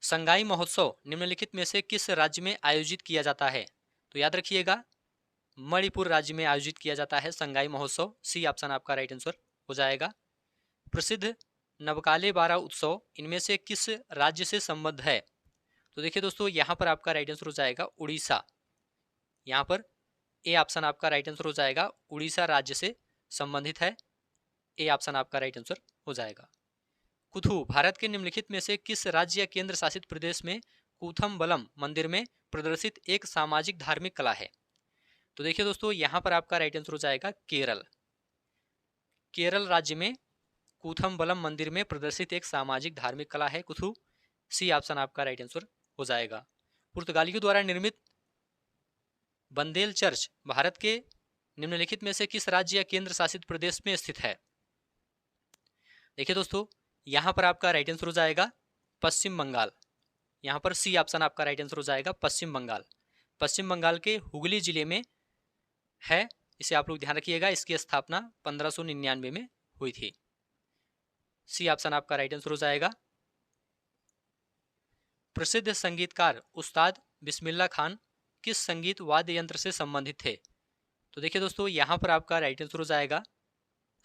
संगाई महोत्सव निम्नलिखित में से किस राज्य में आयोजित किया जाता है। तो याद रखिएगा, मणिपुर राज्य में आयोजित किया जाता है संगाई महोत्सव। सी ऑप्शन आपका राइट आंसर हो जाएगा। प्रसिद्ध नवकाले बारा उत्सव इनमें से किस राज्य से संबद्ध है। तो देखिए दोस्तों, यहाँ पर आपका राइट आंसर हो जाएगा उड़ीसा। यहाँ पर ए ऑप्शन आपका राइट आंसर हो जाएगा, उड़ीसा राज्य से संबंधित है। ए ऑप्शन आपका राइट आंसर हो जाएगा। कुथु भारत के निम्नलिखित में से किस राज्य या केंद्र शासित प्रदेश में कूथमबलम मंदिर में प्रदर्शित एक सामाजिक धार्मिक कला है। तो देखिए दोस्तों, यहाँ पर आपका राइट आंसर हो जाएगा केरल। केरल राज्य में कूथमबलम मंदिर में प्रदर्शित एक सामाजिक धार्मिक कला है कुथु। सी ऑप्शन आपका राइट आंसर हो जाएगा। पुर्तगालियों द्वारा निर्मित बंदेल चर्च भारत के निम्नलिखित में से किस राज्य या केंद्र शासित प्रदेश में स्थित है। देखिए दोस्तों, यहाँ पर आपका राइट आंसर हो जाएगा पश्चिम बंगाल। यहाँ पर सी ऑप्शन आपका राइट आंसर हो जाएगा पश्चिम बंगाल। पश्चिम बंगाल के हुगली जिले में है, इसे आप लोग ध्यान रखिएगा। इसकी स्थापना 1599 में हुई थी। सी ऑप्शन आपका राइट आंसर हो जाएगा। प्रसिद्ध संगीतकार उस्ताद बिस्मिल्लाह खान किस संगीत वाद्य यंत्र से संबंधित थे। तो देखिए दोस्तों, यहाँ पर आपका राइट आंसर हो जाएगा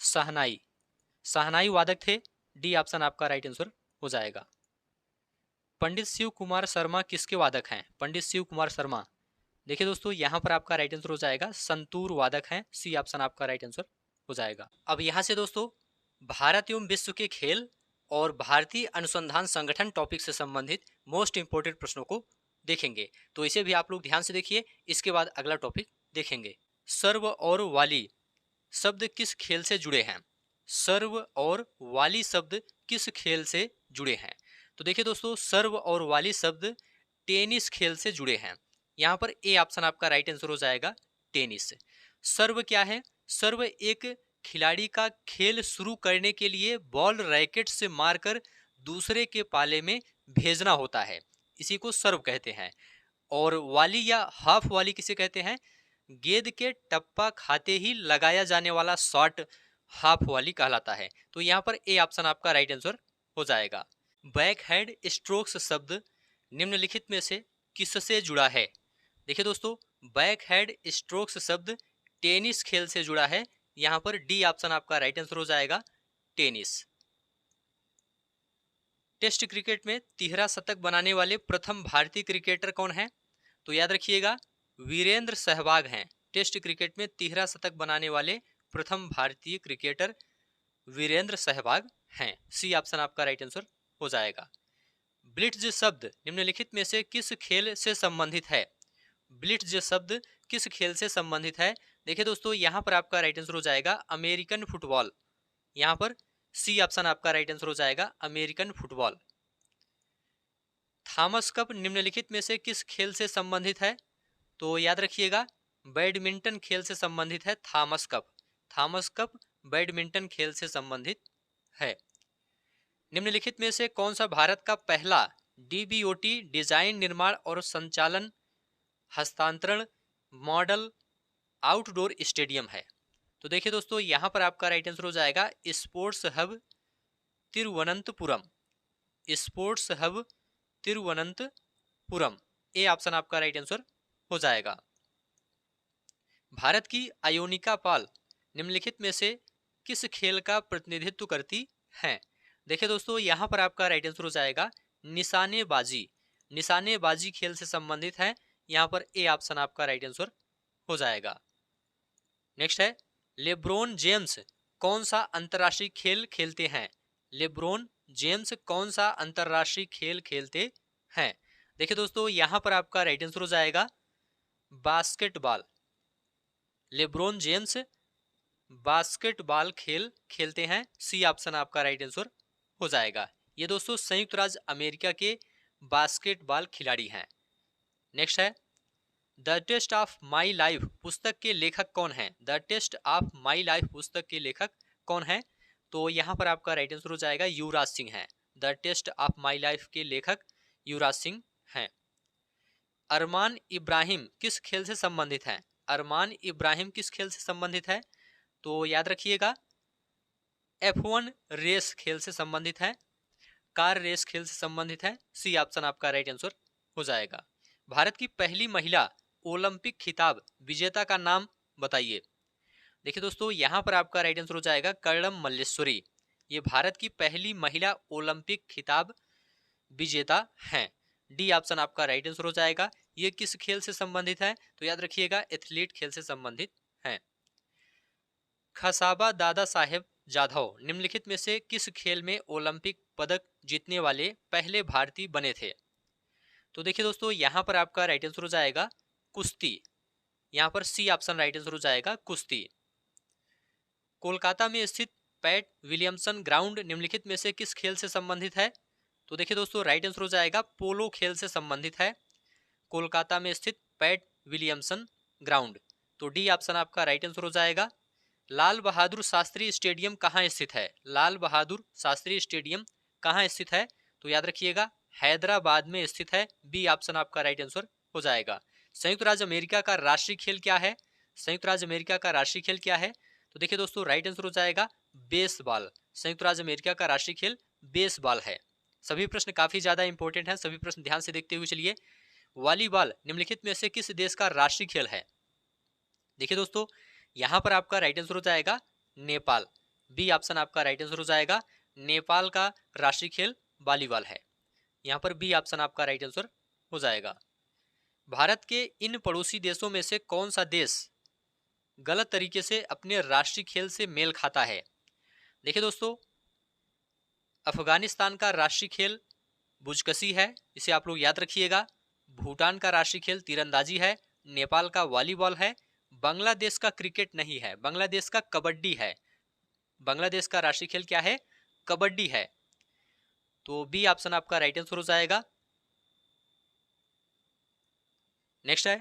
शहनाई। शहनाई वादक थे। डी ऑप्शन आपका राइट आंसर हो जाएगा। पंडित शिव कुमार शर्मा किसके वादक हैं। पंडित शिव कुमार शर्मा, देखिए दोस्तों, यहाँ पर आपका राइट आंसर हो जाएगा संतूर वादक हैं। सी ऑप्शन आपका राइट आंसर हो जाएगा। अब यहाँ से दोस्तों, भारत एवं विश्व के खेल और भारतीय अनुसंधान संगठन टॉपिक से संबंधित मोस्ट इंपोर्टेंट प्रश्नों को देखेंगे। तो इसे भी आप लोग ध्यान से देखिए। इसके बाद अगला टॉपिक देखेंगे। सर्व और वाली शब्द किस खेल से जुड़े हैं। सर्व और वाली शब्द किस खेल से जुड़े हैं। तो देखिए दोस्तों, सर्व और वाली शब्द टेनिस खेल से जुड़े हैं। यहाँ पर ए ऑप्शन आपका राइट आंसर हो जाएगा टेनिस। सर्व क्या है। सर्व एक खिलाड़ी का खेल शुरू करने के लिए बॉल रैकेट से मारकर दूसरे के पाले में भेजना होता है, इसी को सर्व कहते हैं। और वाली या हाफ वाली किसे कहते हैं। गेंद के टप्पा खाते ही लगाया जाने वाला शॉट हाफ वाली कहलाता है। तो यहाँ पर ए ऑप्शन आपका राइट आंसर हो जाएगा। बैकहैंड स्ट्रोक्स शब्द निम्नलिखित में से किससे जुड़ा है। देखिए दोस्तों, बैकहैंड स्ट्रोक्स शब्द टेनिस खेल से जुड़ा है। यहाँ पर डी ऑप्शन आपका राइट आंसर हो जाएगा टेनिस। टेस्ट क्रिकेट में तिहरा शतक बनाने वाले प्रथम भारतीय क्रिकेटर कौन है। तो याद रखिएगा, वीरेंद्र सहवाग हैं। टेस्ट क्रिकेट में तिहरा शतक बनाने वाले प्रथम भारतीय क्रिकेटर वीरेंद्र सहवाग हैं। सी ऑप्शन आपका राइट आंसर हो जाएगा। ब्लिट्ज शब्द निम्नलिखित में से किस खेल से संबंधित है। ब्लिट्ज शब्द किस खेल से संबंधित है। देखिए दोस्तों, यहाँ पर आपका राइट आंसर हो जाएगा अमेरिकन फुटबॉल। यहाँ पर सी ऑप्शन आपका राइट आंसर हो जाएगा अमेरिकन फुटबॉल। थॉमस कप निम्नलिखित में से किस खेल से संबंधित है। तो याद रखिएगा, बैडमिंटन खेल से संबंधित है Thomas cup. Thomas cup badminton खेल से संबंधित है। निम्नलिखित में से कौन सा भारत का पहला डीबीओटी डिजाइन, निर्माण और संचालन हस्तांतरण मॉडल आउटडोर स्टेडियम है। तो देखिए दोस्तों, यहाँ पर आपका राइट आंसर हो जाएगा sports hub Thiruvananthapuram. Sports hub Thiruvananthapuram, ए ऑप्शन आपका राइट आंसर हो जाएगा। भारत की आयोनिका पाल निम्नलिखित में से किस खेल का प्रतिनिधित्व करती हैं। देखिए दोस्तों, यहाँ पर आपका राइट आंसर हो जाएगा निशानेबाजी। निशानेबाजी खेल से संबंधित है। यहाँ पर ए ऑप्शन आपका राइट आंसर हो जाएगा। नेक्स्ट है, लेब्रोन जेम्स कौन सा अंतरराष्ट्रीय खेल खेलते हैं। लेब्रोन जेम्स कौन सा अंतरराष्ट्रीय खेल खेलते हैं। देखिए दोस्तों, यहाँ पर आपका राइट आंसर हो जाएगा बास्केटबॉल। लेब्रोन जेम्स बास्केटबॉल खेल खेलते हैं। सी ऑप्शन आपका राइट आंसर हो जाएगा। ये दोस्तों संयुक्त राज्य अमेरिका के बास्केटबॉल खिलाड़ी हैं। नेक्स्ट है, the test of my life पुस्तक के लेखक कौन हैं? The test of my life पुस्तक के लेखक कौन हैं? तो यहाँ पर आपका राइट आंसर हो जाएगा युवराज सिंह हैं। The test of my life के लेखक युवराज सिंह हैं। अरमान इब्राहिम किस खेल से संबंधित हैं? अरमान इब्राहिम किस खेल से संबंधित है? तो याद रखिएगा F1 रेस खेल से संबंधित है, कार रेस खेल से संबंधित है। सी ऑप्शन आपका राइट आंसर हो जाएगा। भारत की पहली महिला ओलंपिक खिताब विजेता का नाम बताइए। देखिए दोस्तों, यहाँ पर आपका राइट आंसर हो जाएगा कर्णम मल्लेश्वरी। ये भारत की पहली महिला ओलंपिक खिताब विजेता हैं। डी ऑप्शन आपका राइट आंसर हो जाएगा। ये किस खेल से संबंधित है? तो याद रखिएगा एथलीट खेल से संबंधित है। खसाबा दादा साहेब जाधव निम्नलिखित में से किस खेल में ओलंपिक पदक जीतने वाले पहले भारतीय बने थे? तो देखिए दोस्तों, यहाँ पर आपका राइट आंसर हो जाएगा कुश्ती। यहाँ पर सी ऑप्शन राइट आंसर हो जाएगा कुश्ती। कोलकाता में स्थित पैट विलियमसन ग्राउंड निम्नलिखित में से किस खेल से संबंधित है? तो देखिए दोस्तों, राइट आंसर हो जाएगा पोलो खेल से संबंधित है कोलकाता में स्थित पैट विलियमसन ग्राउंड। तो डी ऑप्शन आपका राइट आंसर हो जाएगा। लाल बहादुर शास्त्री स्टेडियम कहाँ स्थित है? लाल बहादुर शास्त्री स्टेडियम कहाँ स्थित है? तो याद रखिएगा हैदराबाद में स्थित है। बी ऑप्शन आपका राइट आंसर हो जाएगा। संयुक्त राज्य अमेरिका का राष्ट्रीय खेल क्या है? संयुक्त राज्य अमेरिका का राष्ट्रीय खेल क्या है? तो देखिए दोस्तों, राइट आंसर हो जाएगा बेसबॉल। संयुक्त राज्य अमेरिका का राष्ट्रीय खेल बेसबॉल है। सभी प्रश्न काफी ज्यादा इंपॉर्टेंट हैं, सभी प्रश्न ध्यान से देखते हुए चलिए। वॉलीबॉल निम्नलिखित में से किस देश का राष्ट्रीय खेल है? देखिए दोस्तों, यहां पर आपका राइट आंसर हो जाएगा नेपाल। बी ऑप्शन आपका राइट आंसर हो जाएगा। नेपाल का राष्ट्रीय खेल वॉलीबॉल है। यहां पर बी ऑप्शन आपका राइट आंसर हो जाएगा। भारत के इन पड़ोसी देशों में से कौन सा देश गलत तरीके से अपने राष्ट्रीय खेल से मेल खाता है? देखिए दोस्तों, अफगानिस्तान का राष्ट्रीय खेल बुजकशी है, इसे आप लोग याद रखिएगा। भूटान का राष्ट्रीय खेल तीरंदाजी है। नेपाल का वॉलीबॉल है। बांग्लादेश का क्रिकेट नहीं है, बांग्लादेश का कबड्डी है। बांग्लादेश का राष्ट्रीय खेल क्या है? कबड्डी है। तो बी ऑप्शन आपका राइट आंसर हो जाएगा। नेक्स्ट है,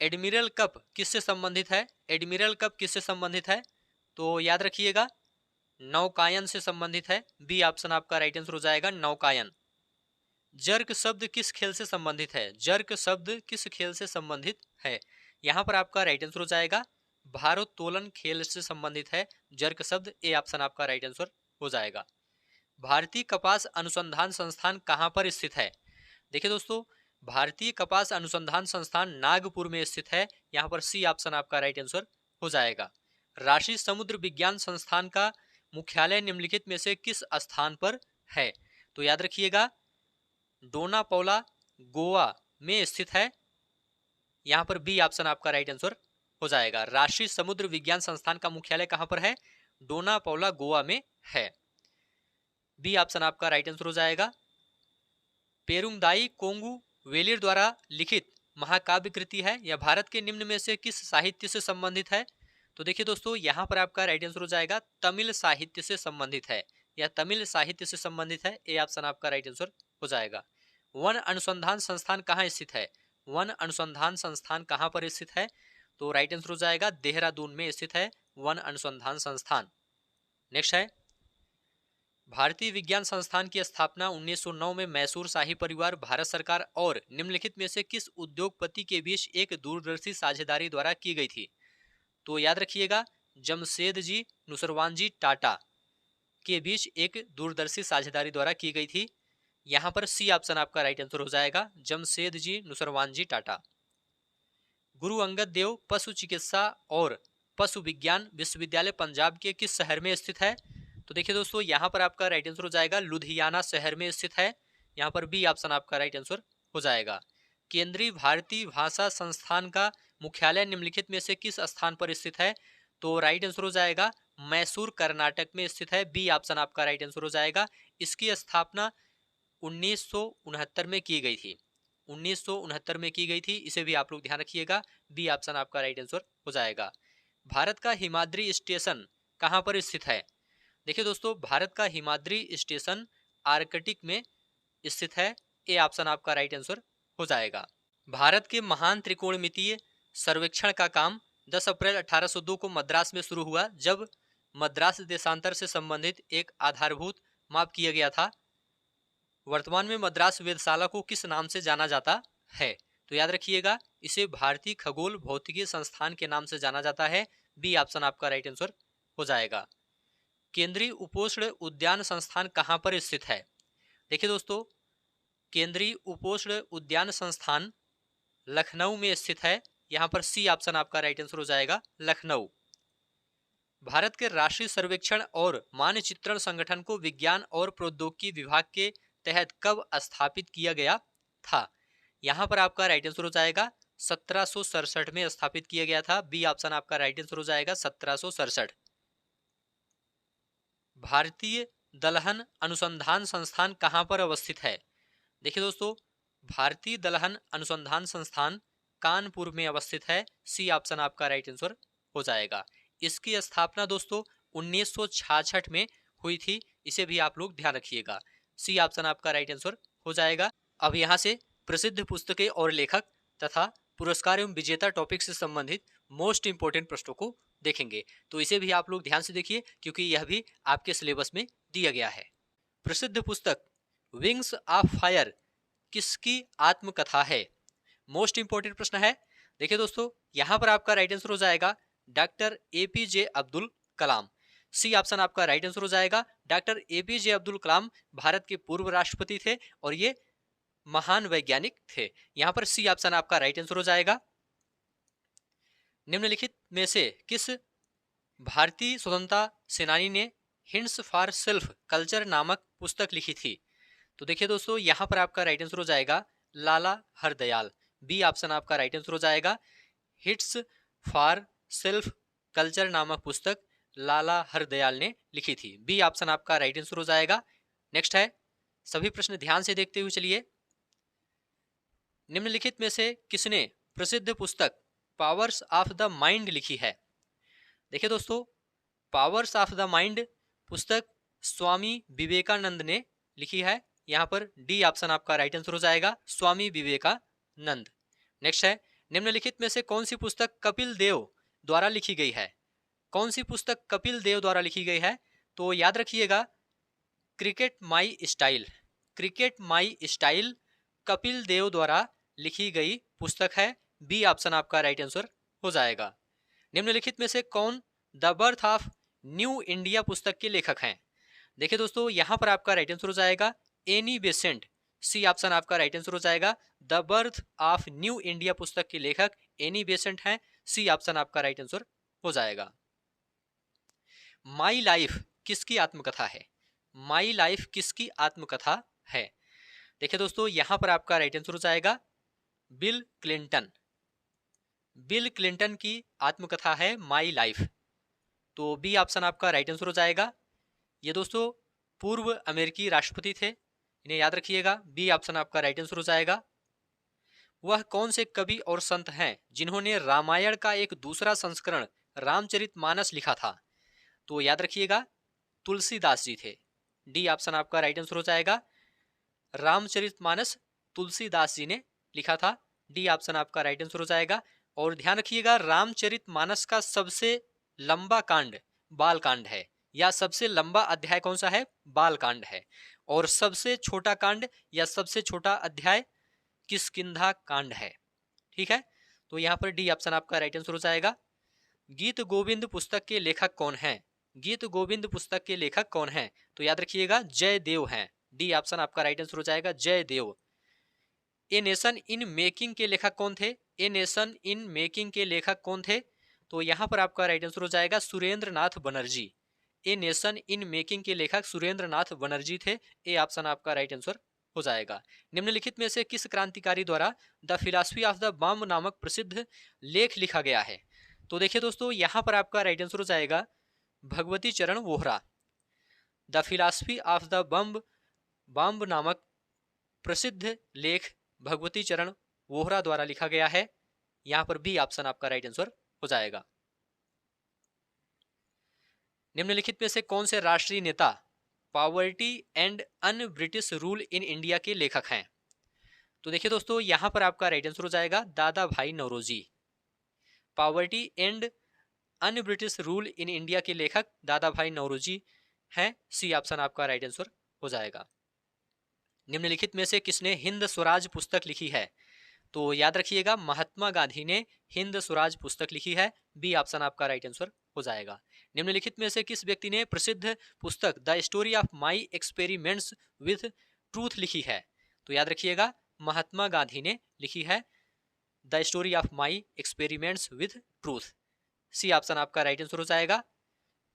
एडमिरल कप किससे संबंधित है? एडमिरल कप किससे संबंधित है? तो याद रखिएगा नौकायन से संबंधित है। बी ऑप्शन आपका राइट आंसर हो जाएगा नौकायन। जर्क शब्द किस खेल से संबंधित है? जर्क शब्द किस खेल से संबंधित है? यहां पर आपका राइट आंसर हो जाएगा भारोत्तोलन खेल से संबंधित है जर्क शब्द। ए ऑप्शन आपका राइट आंसर हो जाएगा। भारतीय कपास अनुसंधान संस्थान कहां पर स्थित है? देखिए दोस्तों, भारतीय कपास अनुसंधान संस्थान नागपुर में स्थित है। यहां पर सी ऑप्शन आपका राइट आंसर हो जाएगा। राष्ट्रीय समुद्र विज्ञान संस्थान का मुख्यालय निम्नलिखित में से किस स्थान पर है? तो याद रखिएगा डोनापौला गोवा में स्थित है। यहां पर बी ऑप्शन आपका राइट आंसर हो जाएगा। राष्ट्रीय समुद्र विज्ञान संस्थान का मुख्यालय कहां पर है? डोनापौला गोवा में है। बी ऑप्शन आपका राइट आंसर हो जाएगा। पेरुंगदाई कोंगू वेलिर द्वारा लिखित महाकाव्य कृति है। यह भारत के निम्न में से किस साहित्य से संबंधित है? तो देखिए दोस्तों, यहां पर आपका राइट आंसर हो जाएगा तमिल साहित्य से संबंधित है। यह तमिल साहित्य से संबंधित है। ए ऑप्शन आपका राइट आंसर हो जाएगा। वन अनुसंधान संस्थान कहाँ स्थित है? वन अनुसंधान संस्थान कहाँ पर स्थित है? तो राइट आंसर हो जाएगा देहरादून में स्थित है वन अनुसंधान संस्थान। नेक्स्ट है, भारतीय विज्ञान संस्थान की स्थापना 1909 में मैसूर शाही परिवार, भारत सरकार और निम्नलिखित में से किस उद्योगपति के बीच एक दूरदर्शी साझेदारी द्वारा की गई थी? तो याद रखिएगा जमशेद जी नुसरवान जी टाटा के बीच एक दूरदर्शी साझेदारी द्वारा की गई थी। यहां पर सी ऑप्शन आपका राइट आंसर हो जाएगा जमशेद जी नुसरवान जी टाटा। गुरु अंगद देव पशु चिकित्सा और पशु विज्ञान विश्वविद्यालय पंजाब के किस शहर में स्थित है? तो देखिए दोस्तों, यहाँ पर आपका राइट आंसर हो जाएगा लुधियाना शहर में स्थित है। यहाँ पर बी ऑप्शन आपका राइट आंसर हो जाएगा। केंद्रीय भारतीय भाषा संस्थान का मुख्यालय निम्नलिखित में से किस स्थान पर स्थित है? तो राइट आंसर हो जाएगा मैसूर कर्नाटक में स्थित है। बी ऑप्शन आपका राइट आंसर हो जाएगा। इसकी स्थापना 1969 में की गई थी। 1969 में की गई थी, इसे भी आप लोग ध्यान रखिएगा। बी ऑप्शन आपका राइट आंसर हो जाएगा। भारत का हिमाद्री स्टेशन कहां पर स्थित है? देखिए दोस्तों, भारत का हिमाद्री स्टेशन आर्कटिक में स्थित है। ए ऑप्शन आपका राइट आंसर हो जाएगा। भारत के महान त्रिकोणमितीय सर्वेक्षण का काम 10 अप्रैल 1802 को मद्रास में शुरू हुआ, जब मद्रास देशांतर से संबंधित एक आधारभूत माप किया गया था। वर्तमान में मद्रास वेधशाला को किस नाम से जाना जाता है? तो याद रखिएगा, इसे भारतीय खगोल भौतिकी संस्थान के नाम से जाना जाता है। बी ऑप्शन आपका राइट आंसर हो जाएगा। केंद्रीय उपोष्ण उद्यान संस्थान कहाँ पर स्थित है? देखिए दोस्तों, केंद्रीय उपोष्ण उद्यान संस्थान लखनऊ में स्थित है। यहाँ पर सी ऑप्शन आपका राइट आंसर हो जाएगा, लखनऊ। भारत के राष्ट्रीय सर्वेक्षण और मानचित्रण संगठन को विज्ञान और प्रौद्योगिकी विभाग के तहत कब स्थापित किया गया था? यहाँ पर आपका राइट आंसर हो जाएगा 1767 में स्थापित किया गया था। बी ऑप्शन आपका राइट आंसर हो जाएगा 1767। भारतीय दलहन अनुसंधान संस्थान कहाँ पर अवस्थित है? देखिए दोस्तों, भारतीय दलहन अनुसंधान संस्थान कानपुर में अवस्थित है। सी ऑप्शन आपका राइट आंसर हो जाएगा। इसकी स्थापना दोस्तों 1966 में हुई थी, इसे भी आप लोग ध्यान रखिएगा। सी ऑप्शन आपका राइट आंसर हो जाएगा। अब यहाँ से प्रसिद्ध पुस्तकें और लेखक तथा पुरस्कार एवं विजेता टॉपिक से संबंधित मोस्ट इंपोर्टेंट प्रश्नों को देखेंगे, तो इसे भी आप लोग ध्यान से देखिए, क्योंकि यह भी आपके सिलेबस में दिया गया है। प्रसिद्ध पुस्तक विंग्स ऑफ फायर किसकी आत्मकथा है? मोस्ट इंपोर्टेंट प्रश्न है। देखिए दोस्तों, यहां पर आपका राइट आंसर हो जाएगा डॉक्टर एपीजे अब्दुल कलाम। सी ऑप्शन आपका राइट आंसर हो जाएगा। डॉक्टर एपीजे अब्दुल कलाम भारत के पूर्व राष्ट्रपति थे और ये महान वैज्ञानिक थे। यहां पर सी ऑप्शन आपका राइट आंसर हो जाएगा। निम्नलिखित में से किस भारतीय स्वतंत्रता सेनानी ने हिंट्स फॉर सेल्फ कल्चर नामक पुस्तक लिखी थी? तो देखिए दोस्तों, यहां पर आपका राइट आंसर हो जाएगा लाला हरदयाल। बी ऑप्शन आपका राइट आंसर हो जाएगा। हिट्स फॉर सेल्फ कल्चर नामक पुस्तक लाला हरदयाल ने लिखी थी। बी ऑप्शन आपका राइट आंसर हो जाएगा। नेक्स्ट है, सभी प्रश्न ध्यान से देखते हुए चलिए। निम्नलिखित में से किसने प्रसिद्ध पुस्तक पावर्स ऑफ द माइंड लिखी है? देखिए दोस्तों, पावर्स ऑफ द माइंड पुस्तक स्वामी विवेकानंद ने लिखी है। यहां पर डी ऑप्शन आपका राइट आंसर हो जाएगा, स्वामी विवेकानंद। नेक्स्ट है, निम्नलिखित में से कौन सी पुस्तक कपिल देव द्वारा लिखी गई है? कौन सी पुस्तक कपिल देव द्वारा लिखी गई है? तो याद रखिएगा, cricket my style. Cricket my style Kapil Dev द्वारा लिखी गई पुस्तक है। बी ऑप्शन आपका राइट आंसर हो जाएगा। निम्नलिखित में से कौन the birth of new India पुस्तक के लेखक हैं? देखिए दोस्तों, यहां पर आपका राइट आंसर हो जाएगा एनी बेसेंट। सी ऑप्शन आपका राइट आंसर हो जाएगा। The birth of new India पुस्तक के लेखक एनी बेसेंट हैं। सी ऑप्शन आपका राइट आंसर हो जाएगा। माई लाइफ किसकी आत्मकथा है? माई लाइफ किसकी आत्मकथा है? देखिए दोस्तों, यहां पर आपका राइट आंसर हो जाएगा बिल क्लिंटन। बिल क्लिंटन की आत्मकथा है माई लाइफ। तो बी ऑप्शन आपका राइट आंसर हो जाएगा। ये दोस्तों पूर्व अमेरिकी राष्ट्रपति थे, इन्हें याद रखिएगा। बी ऑप्शन आपका राइट आंसर हो जाएगा। वह कौन से कवि और संत हैं जिन्होंने रामायण का एक दूसरा संस्करण रामचरितमानस लिखा था? तो याद रखिएगा, तुलसीदास जी थे। डी ऑप्शन आपका राइट आंसर हो जाएगा। रामचरितमानस तुलसीदास जी ने लिखा था। डी ऑप्शन आपका राइट आंसर हो जाएगा। और ध्यान रखिएगा, रामचरितमानस का सबसे लंबा कांड बालकांड है, या सबसे लंबा अध्याय कौन सा है? बालकांड है। और सबसे छोटा कांड या सबसे छोटा अध्याय किष्किंधा कांड है। ठीक है, तो यहाँ पर डी ऑप्शन आपका राइट आंसर हो जाएगा। गीत गोविंद पुस्तक के लेखक कौन हैं? गीत गोविंद पुस्तक के लेखक कौन हैं? तो याद रखिएगा, जयदेव हैं। डी ऑप्शन आपका राइट आंसर हो जाएगा, Jaidev. A nation in making के लेखक कौन थे? ए नेशन इन मेकिंग के लेखक कौन थे? तो यहाँ पर आपका राइट आंसर हो जाएगा Surendra Nath Banerjee. A nation in making के लेखक सुरेंद्र नाथ बनर्जी थे। ए ऑप्शन आपका राइट आंसर हो जाएगा। निम्नलिखित में से किस क्रांतिकारी द्वारा the philosophy of the bomb नामक प्रसिद्ध लेख लिखा गया है? तो देखिए दोस्तों, यहाँ पर आपका राइट आंसर हो जाएगा Bhagwati Charan Vohra. The philosophy of the bomb नामक प्रसिद्ध लेख भगवती चरण वोहरा द्वारा लिखा गया है। यहां पर बी ऑप्शन आपका राइट आंसर हो जाएगा। निम्नलिखित में से कौन से राष्ट्रीय नेता poverty and un British rule in India के लेखक हैं? तो देखिए दोस्तों, यहां पर आपका राइट आंसर हो जाएगा Dadabhai Naoroji. Poverty and un British rule in India के लेखक दादा भाई नौरोजी हैं। सी ऑप्शन आपका राइट आंसर हो जाएगा। निम्नलिखित में से किसने हिंद स्वराज पुस्तक लिखी है? तो याद रखिएगा, महात्मा गांधी ने हिंद स्वराज पुस्तक लिखी है। बी ऑप्शन आपका राइट आंसर हो जाएगा। निम्नलिखित में से किस व्यक्ति ने प्रसिद्ध पुस्तक the story of my experiments with truth लिखी है? तो याद रखिएगा, महात्मा गांधी ने लिखी है the story of my experiments with truth. C option आपका राइट आंसर हो जाएगा।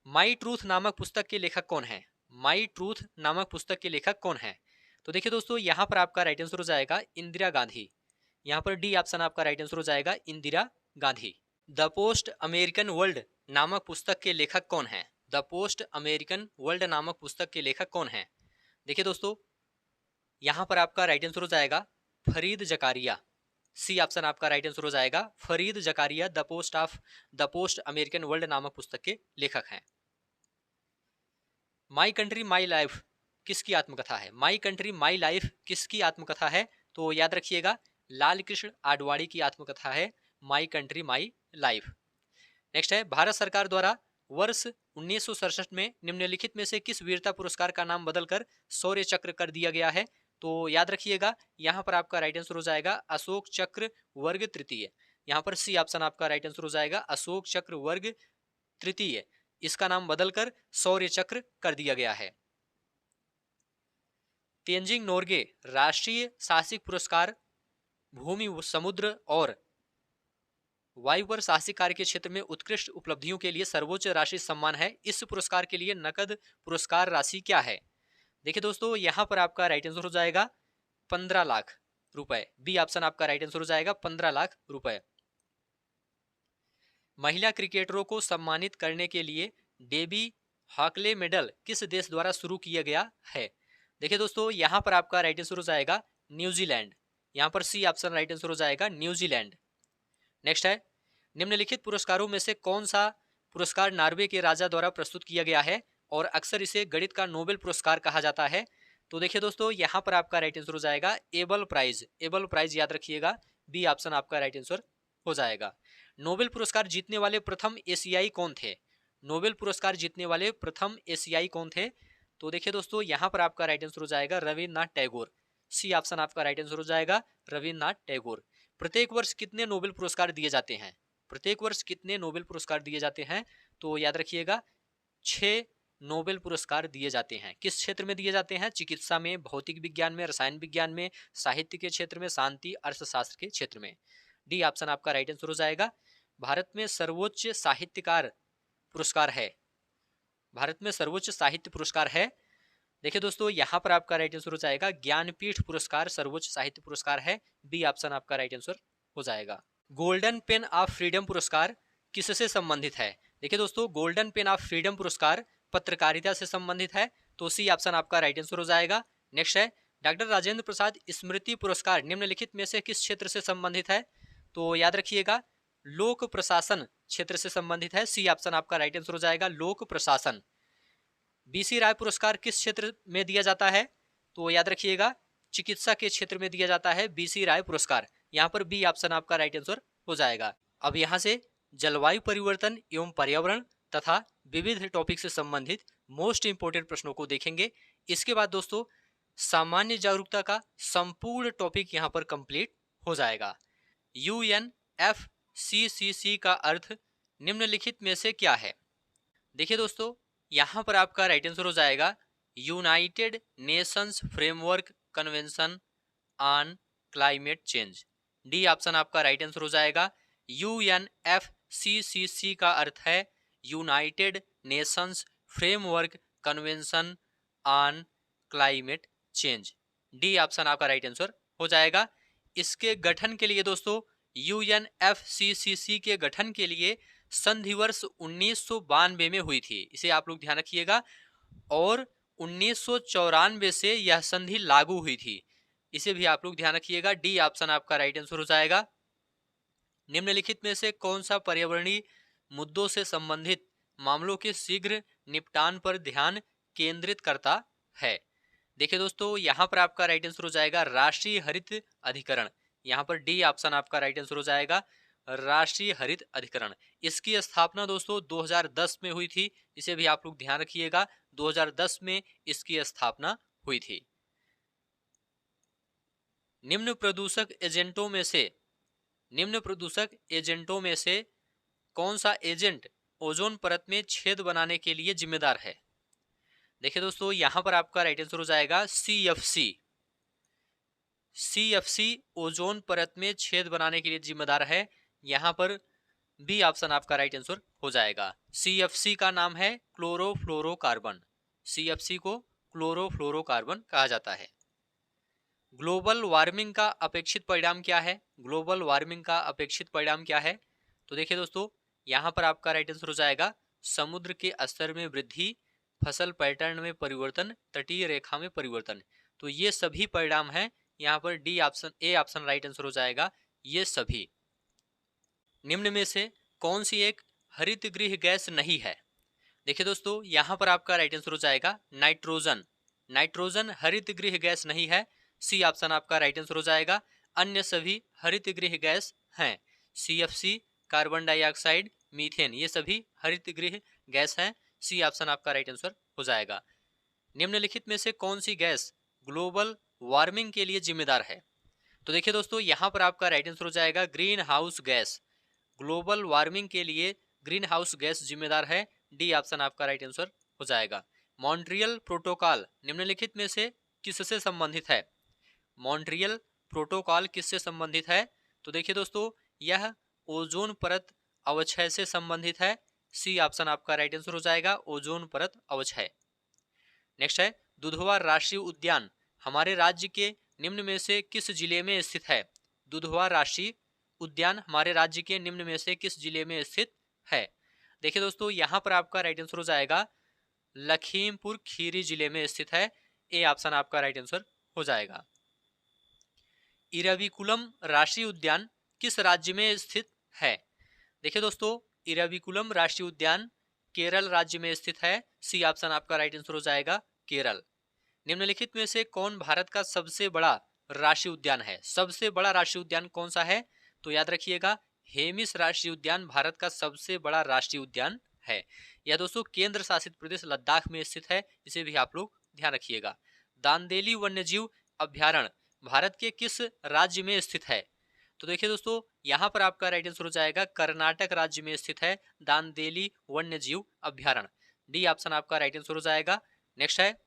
माई ट्रूथ नामक पुस्तक के लेखक कौन है? माई ट्रूथ नामक पुस्तक के लेखक कौन है? तो देखिए दोस्तों, यहां पर आपका राइट आंसर हो जाएगा इंदिरा गांधी। यहां पर डी ऑप्शन आपका राइट आंसर हो जाएगा Indira Gandhi. The post American world नामक पुस्तक के लेखक कौन है? द पोस्ट अमेरिकन वर्ल्ड नामक पुस्तक के लेखक कौन है? देखिए दोस्तों, यहां पर आपका राइट आंसर हो जाएगा फरीद जकारिया। सी ऑप्शन आपका राइट आंसर हो जाएगा Fareed Zakaria the post American world नामक पुस्तक के लेखक हैं। माई कंट्री माई लाइफ किसकी आत्मकथा है? माई कंट्री माई लाइफ किसकी आत्मकथा है? तो याद रखिएगा, लाल कृष्ण आडवाणी की आत्मकथा है my country my life. Next है, भारत सरकार द्वारा वर्ष 1967 में निम्नलिखित में से किस वीरता पुरस्कार का नाम बदलकर शौर्य चक्र कर दिया गया है? तो याद रखिएगा, यहां पर आपका राइट आंसर हो जाएगा अशोक चक्र वर्ग तृतीय। यहां पर सी ऑप्शन आपका राइट आंसर हो जाएगा अशोक चक्र वर्ग तृतीय। इसका नाम बदलकर शौर्य चक्र कर दिया गया है। तेंजिंग नोर्गे राष्ट्रीय साहसिक पुरस्कार भूमि, समुद्र और वायु पर साहसिक कार्य के क्षेत्र में उत्कृष्ट उपलब्धियों के लिए सर्वोच्च राष्ट्रीय सम्मान है। इस पुरस्कार के लिए नकद पुरस्कार राशि क्या है? देखिए दोस्तों, यहां पर आपका राइट आंसर हो जाएगा 15 लाख रुपए। बी ऑप्शन आपका राइट आंसर हो जाएगा 15 लाख रुपए। महिला क्रिकेटरों को सम्मानित करने के लिए डेबी हॉकले मेडल किस देश द्वारा शुरू किया गया है? देखिए दोस्तों, यहां पर आपका राइट आंसर हो जाएगा न्यूजीलैंड। यहां पर सी ऑप्शन राइट आंसर हो जाएगा न्यूजीलैंड। नेक्स्ट है, निम्नलिखित पुरस्कारों में से कौन सा पुरस्कार नॉर्वे के राजा द्वारा प्रस्तुत किया गया है और अक्सर इसे गणित का नोबेल पुरस्कार कहा जाता है? तो देखिए दोस्तों, यहां पर आपका राइट आंसर हो जाएगा एबल प्राइज। एबल प्राइज याद रखिएगा, बी ऑप्शन आपका राइट आंसर हो जाएगा। नोबेल पुरस्कार जीतने वाले प्रथम एशियाई कौन थे? नोबेल पुरस्कार जीतने वाले प्रथम एशियाई कौन थे? तो देखिए दोस्तों, यहां पर आपका राइट आंसर हो जाएगा रविन्द्रनाथ टैगोर। सी ऑप्शन आपका राइट आंसर हो जाएगा रविन्द्रनाथ टैगोर। प्रत्येक वर्ष कितने नोबेल पुरस्कार दिए जाते हैं? प्रत्येक वर्ष कितने नोबेल पुरस्कार दिए जाते हैं? तो याद रखिएगा 6 नोबेल पुरस्कार दिए जाते हैं। किस क्षेत्र में दिए जाते हैं? चिकित्सा में, भौतिक विज्ञान में, रसायन विज्ञान में, साहित्य के क्षेत्र में, शांति अर्थशास्त्र के क्षेत्र में। डी ऑप्शन आपका राइट आंसर हो जाएगा। भारत में सर्वोच्च साहित्यकार पुरस्कार है। भारत में सर्वोच्च साहित्य पुरस्कार है। देखिए दोस्तों, यहां पर आपका राइट आंसर हो जाएगा ज्ञानपीठ पुरस्कार सर्वोच्च साहित्य पुरस्कार है। बी ऑप्शन आपका राइट आंसर हो जाएगा। गोल्डन पेन ऑफ फ्रीडम पुरस्कार किससे संबंधित है? देखिए दोस्तों, गोल्डन पेन ऑफ फ्रीडम पुरस्कार पत्रकारिता से संबंधित है। तो सी ऑप्शन आपका राइट आंसर हो जाएगा। नेक्स्ट है, डॉक्टर राजेंद्र प्रसाद स्मृति पुरस्कार निम्नलिखित में से किस क्षेत्र से संबंधित है? तो याद रखिएगा, लोक प्रशासन क्षेत्र से संबंधित है। सी ऑप्शन आपका राइट आंसर हो जाएगा लोक प्रशासन। बीसी राय पुरस्कार किस क्षेत्र में दिया जाता है? तो याद रखिएगा, चिकित्सा के क्षेत्र में दिया जाता है बीसी राय पुरस्कार। यहाँ पर बी ऑप्शन आपका राइट आंसर हो जाएगा। अब यहाँ से जलवायु परिवर्तन एवं पर्यावरण तथा विविध टॉपिक से संबंधित मोस्ट इंपोर्टेंट प्रश्नों को देखेंगे। इसके बाद दोस्तों, सामान्य जागरूकता का संपूर्ण टॉपिक यहाँ पर कंप्लीट हो जाएगा। UNFCCC का अर्थ निम्नलिखित में से क्या है? देखिए दोस्तों, यहां पर आपका राइट आंसर हो जाएगा United Nations framework convention on climate change. D option आपका राइट आंसर हो जाएगा। UNFCCC का अर्थ है United Nations framework convention on climate change. D option आपका राइट आंसर हो जाएगा। इसके गठन के लिए दोस्तों, UNFCCC के गठन के लिए संधि वर्ष 1992 में हुई थी। इसे आप लोग ध्यान रखिएगा। और 1994 से यह संधि लागू हुई थी। इसे भी आप लोग ध्यान रखिएगा। डी ऑप्शन आपका राइट आंसर हो जाएगा। निम्नलिखित में से कौन सा पर्यावरणीय मुद्दों से संबंधित मामलों के शीघ्र निपटान पर ध्यान केंद्रित करता है? देखिए दोस्तों, यहाँ पर आपका राइट आंसर हो जाएगा राष्ट्रीय हरित अधिकरण। यहाँ पर डी ऑप्शन आपका राइट आंसर हो जाएगा, राष्ट्रीय हरित अधिकरण। इसकी स्थापना दोस्तों 2010 में हुई थी, इसे भी आप लोग ध्यान रखिएगा, 2010 में इसकी स्थापना हुई थी। निम्न प्रदूषक एजेंटों में से कौन सा एजेंट ओजोन परत में छेद बनाने के लिए जिम्मेदार है? देखिए दोस्तों, यहां पर आपका राइट आंसर हो जाएगा CFC ओजोन परत में छेद बनाने के लिए जिम्मेदार है। यहां पर बी ऑप्शन आपका राइट आंसर हो जाएगा। CFC का नाम है क्लोरोफ्लोरोकार्बन। CFC को क्लोरोफ्लोरोकार्बन कहा जाता है। ग्लोबल वार्मिंग का अपेक्षित परिणाम क्या है? ग्लोबल वार्मिंग का अपेक्षित परिणाम क्या है? तो देखिए दोस्तों, यहां पर आपका राइट आंसर हो जाएगा समुद्र के स्तर में वृद्धि, फसल पैटर्न में परिवर्तन, तटीय रेखा में परिवर्तन। तो ये सभी परिणाम हैं। यहाँ पर D option, A option right answer हो जाएगा, ये सभी। निम्न में से कौन सी एक हरित गृह गैस नहीं है? देखिए दोस्तों, यहाँ पर आपका राइट आंसर हो जाएगा नाइट्रोजन। नाइट्रोजन हरित गृह गैस नहीं है। सी ऑप्शन आपका राइट आंसर हो जाएगा। अन्य सभी हरित गृह गैस हैं। CFC, कार्बन डाइऑक्साइड, मीथेन, ये सभी हरित गृह गैस हैं। सी ऑप्शन आपका राइट आंसर हो जाएगा। निम्नलिखित में से कौन सी गैस ग्लोबल वार्मिंग के लिए जिम्मेदार है? तो देखिए दोस्तों, यहाँ पर आपका राइट आंसर हो जाएगा green house gas. Global warming के लिए ग्रीन हाउस गैस जिम्मेदार है। डी ऑप्शन आपका राइट आंसर हो जाएगा। मॉन्ट्रियल प्रोटोकॉल निम्नलिखित में से किससे संबंधित है? मॉन्ट्रियल प्रोटोकॉल किससे संबंधित है? तो देखिए दोस्तों, यह ओजोन परत अवक्षय से संबंधित है। सी ऑप्शन आपका राइट आंसर हो जाएगा, ओजोन परत अवक्षय। नेक्स्ट है, दुधवा राष्ट्रीय उद्यान हमारे राज्य के निम्न में से किस जिले में स्थित है? दुधवा राष्ट्रीय उद्यान हमारे राज्य के निम्न में से किस जिले में स्थित है? देखिए दोस्तों, यहाँ पर आपका राइट आंसर हो जाएगा लखीमपुर खीरी जिले में स्थित है। ए ऑप्शन आपका राइट आंसर हो जाएगा। इरविकुलम राष्ट्रीय उद्यान किस राज्य में स्थित है? देखिए दोस्तों, इरविकुलम राष्ट्रीय उद्यान केरल राज्य में स्थित है। सी ऑप्शन आपका राइट आंसर हो जाएगा, केरल। निम्नलिखित में से कौन भारत का सबसे बड़ा राष्ट्रीय उद्यान है? सबसे बड़ा राष्ट्रीय उद्यान कौन सा है? तो याद रखिएगा, हेमिस राष्ट्रीय उद्यान भारत का सबसे बड़ा राष्ट्रीय उद्यान है। यह दोस्तों केंद्र शासित प्रदेश लद्दाख में स्थित है, इसे भी आप लोग ध्यान रखिएगा। दांदेली वन्यजीव अभ्यारण्य भारत के किस राज्य में स्थित है? तो देखिए दोस्तों, यहाँ पर आपका राइट आंसर हो जाएगा कर्नाटक राज्य में स्थित है दांदेली वन्यजीव अभ्यारण्य। डी ऑप्शन आपका राइट आंसर हो जाएगा। नेक्स्ट है,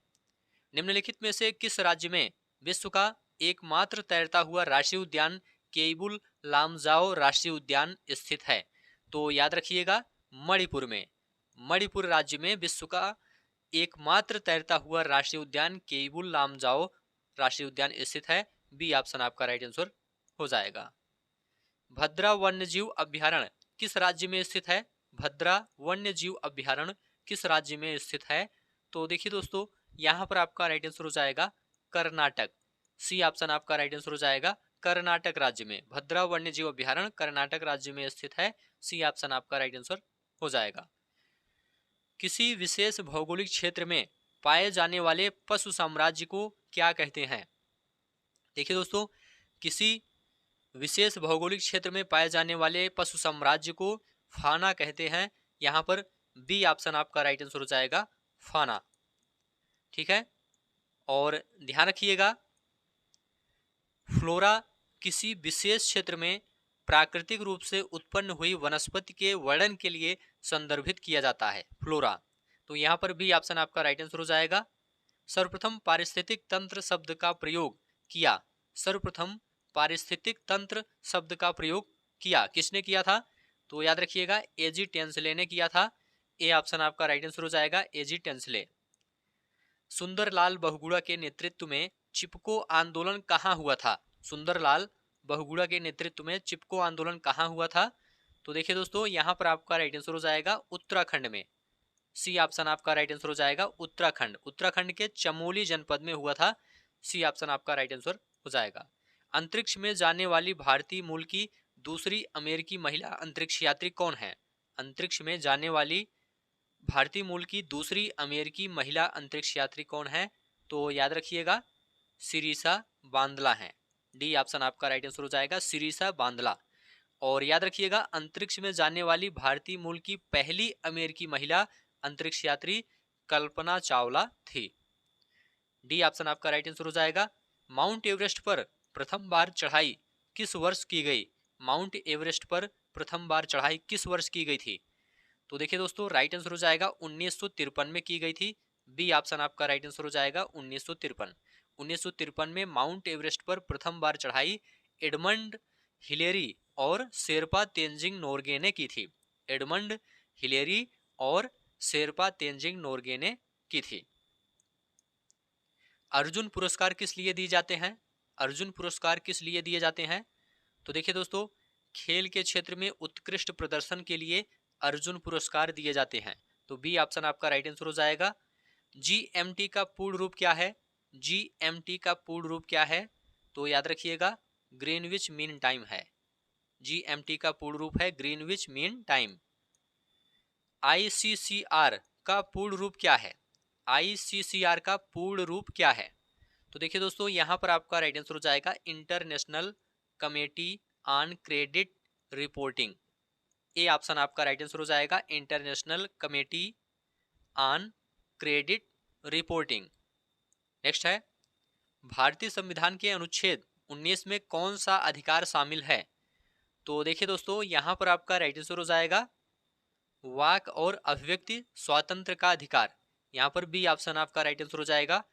निम्नलिखित में से किस राज्य में विश्व का एकमात्र तैरता हुआ राष्ट्रीय उद्यान केबुल लामजाओ राष्ट्रीय उद्यान स्थित है? तो याद रखिएगा, मणिपुर में। मणिपुर राज्य में विश्व का एकमात्र तैरता हुआ राष्ट्रीय उद्यान केबुल लामजाओ राष्ट्रीय उद्यान स्थित है। बी ऑप्शन आपका राइट आंसर हो जाएगा। भद्रा वन्यजीव अभ्यारण्य किस राज्य में स्थित है? भद्रा वन्यजीव अभ्यारण्य किस राज्य में स्थित है? तो देखिए दोस्तों, यहाँ पर आपका राइट आंसर हो जाएगा कर्नाटक। सी ऑप्शन आपका राइट आंसर हो जाएगा, कर्नाटक राज्य में। भद्रा वन्यजीव अभ्यारण्य कर्नाटक राज्य में स्थित है। सी ऑप्शन आपका राइट आंसर हो जाएगा। किसी विशेष भौगोलिक क्षेत्र में पाए जाने वाले पशु साम्राज्य को क्या कहते हैं? देखिए दोस्तों, किसी विशेष भौगोलिक क्षेत्र में पाए जाने वाले पशु साम्राज्य को फाना कहते हैं। यहाँ पर बी ऑप्शन आपका राइट आंसर हो जाएगा, फाना। ठीक है, और ध्यान रखिएगा, फ्लोरा किसी विशेष क्षेत्र में प्राकृतिक रूप से उत्पन्न हुई वनस्पति के वर्णन के लिए संदर्भित किया जाता है, फ्लोरा। तो यहाँ पर भी ऑप्शन आपका राइट आंसर हो जाएगा। सर्वप्रथम पारिस्थितिक तंत्र शब्द का प्रयोग किया। सर्वप्रथम पारिस्थितिक तंत्र शब्द का प्रयोग किया किसने किया था? तो याद रखिएगा, एजी टेंसले ने किया था। ए ऑप्शन आपका राइट आंसर हो जाएगा, एजी टेंसले। सुंदरलाल बहुगुणा के नेतृत्व में चिपको आंदोलन कहाँ हुआ था? सुंदरलाल बहुगुणा के नेतृत्व में चिपको आंदोलन कहाँ हुआ था? तो देखिए दोस्तों, यहाँ पर आपका राइट आंसर हो जाएगा उत्तराखंड में। सी ऑप्शन आपका राइट आंसर हो जाएगा, उत्तराखंड। उत्तराखंड के चमोली जनपद में हुआ था। सी ऑप्शन आपका राइट आंसर हो जाएगा। अंतरिक्ष में जाने वाली भारतीय मूल की दूसरी अमेरिकी महिला अंतरिक्ष यात्री कौन है? अंतरिक्ष में जाने वाली भारतीय मूल की दूसरी अमेरिकी महिला अंतरिक्ष यात्री कौन है? तो याद रखिएगा सिरिसा बांदला है। डी ऑप्शन आपका राइट आंसर हो जाएगा, सिरिसा बांदला। और याद रखिएगा अंतरिक्ष में जाने वाली भारतीय मूल की पहली अमेरिकी महिला अंतरिक्ष यात्री कल्पना चावला थी। डी ऑप्शन आपका राइट आंसर हो जाएगा। माउंट एवरेस्ट पर प्रथम बार चढ़ाई किस वर्ष की गई? माउंट एवरेस्ट पर प्रथम बार चढ़ाई किस वर्ष की गई थी? तो देखिए दोस्तों राइट आंसर हो जाएगा 1953 में की गई थी। बी ऑप्शन आपका राइट आंसर हो जाएगा 1953। 1953 में माउंट एवरेस्ट पर प्रथम बार चढ़ाई एडमंड हिलेरी और शेरपा तेंजिंग नोरगे ने की थी। एडमंड हिलेरी और शेरपा तेंजिंग नोरगे ने की थी। अर्जुन पुरस्कार किस लिए दिए जाते हैं? अर्जुन पुरस्कार किस लिए दिए जाते हैं? तो देखिए दोस्तों खेल के क्षेत्र में उत्कृष्ट प्रदर्शन के लिए अर्जुन पुरस्कार दिए जाते हैं। तो बी ऑप्शन आपका राइट आंसर हो जाएगा। जीएमटी का पूर्ण रूप क्या है? जीएमटी का पूर्ण रूप क्या है? तो याद रखिएगा ग्रीनविच मीन टाइम है। जीएमटी का पूर्ण रूप है ग्रीनविच मीन टाइम। आईसीसीआर का पूर्ण रूप क्या है? आईसीसीआर का पूर्ण रूप क्या है? तो देखिए दोस्तों यहां पर आपका राइट आंसर हो जाएगा international committee on credit reporting. A option आपका राइट आंसर हो जाएगा international committee on credit reporting. Next है भारतीय संविधान के अनुच्छेद 19 में कौन सा अधिकार शामिल है? तो देखिए दोस्तों यहां पर आपका राइट आंसर हो जाएगा वाक और अभिव्यक्ति स्वातंत्र का अधिकार। यहां पर बी ऑप्शन आपका राइट आंसर हो जाएगा।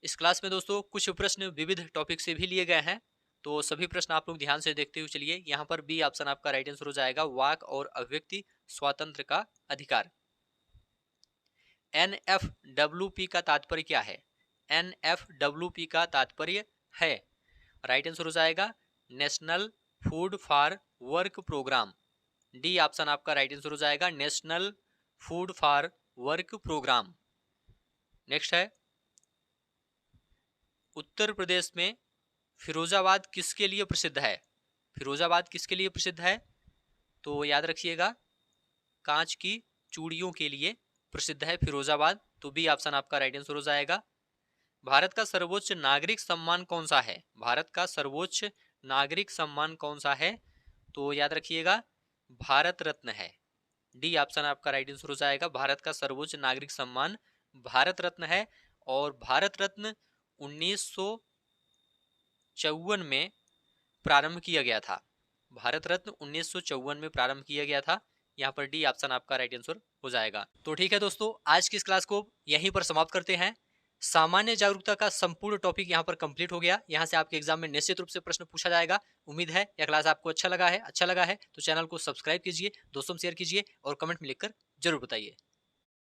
इस क्लास में दोस्तों कुछ प्रश्न विविध टॉपिक से भी लिए गए हैं, तो सभी प्रश्न आप लोग ध्यान से देखते हुए चलिए। यहाँ पर बी ऑप्शन आपका राइट आंसर हो जाएगा वाक और अभिव्यक्ति स्वातंत्र का अधिकार। NFWP का तात्पर्य क्या है? NFWP का तात्पर्य है, राइट आंसर हो जाएगा national food for work programme. D option आपका राइट आंसर हो जाएगा national food for work programme. Next है उत्तर प्रदेश में फिरोजाबाद किसके लिए प्रसिद्ध है? फिरोजाबाद किसके लिए प्रसिद्ध है? तो याद रखिएगा कांच की चूड़ियों के लिए प्रसिद्ध है फिरोजाबाद। तो बी ऑप्शन आपका राइट आंसर हो जाएगा। भारत का सर्वोच्च नागरिक सम्मान कौन सा है? भारत का सर्वोच्च नागरिक सम्मान कौन सा है? तो याद रखिएगा भारत रत्न है। डी ऑप्शन आपका राइट आंसर हो जाएगा। भारत का सर्वोच्च नागरिक सम्मान भारत रत्न है। और भारत रत्न 1954 में प्रारंभ किया गया था। भारत रत्न 1954 में प्रारंभ किया गया था। यहाँ पर डी ऑप्शन आपका राइट आंसर हो जाएगा। तो ठीक है दोस्तों आज की इस क्लास को यहीं पर समाप्त करते हैं। सामान्य जागरूकता का संपूर्ण टॉपिक यहाँ पर कंप्लीट हो गया। यहाँ से आपके एग्जाम में निश्चित रूप से प्रश्न पूछा जाएगा। उम्मीद है यह क्लास आपको अच्छा लगा है तो चैनल को सब्सक्राइब कीजिए, दोस्तों में शेयर कीजिए और कमेंट में लिखकर जरूर बताइए।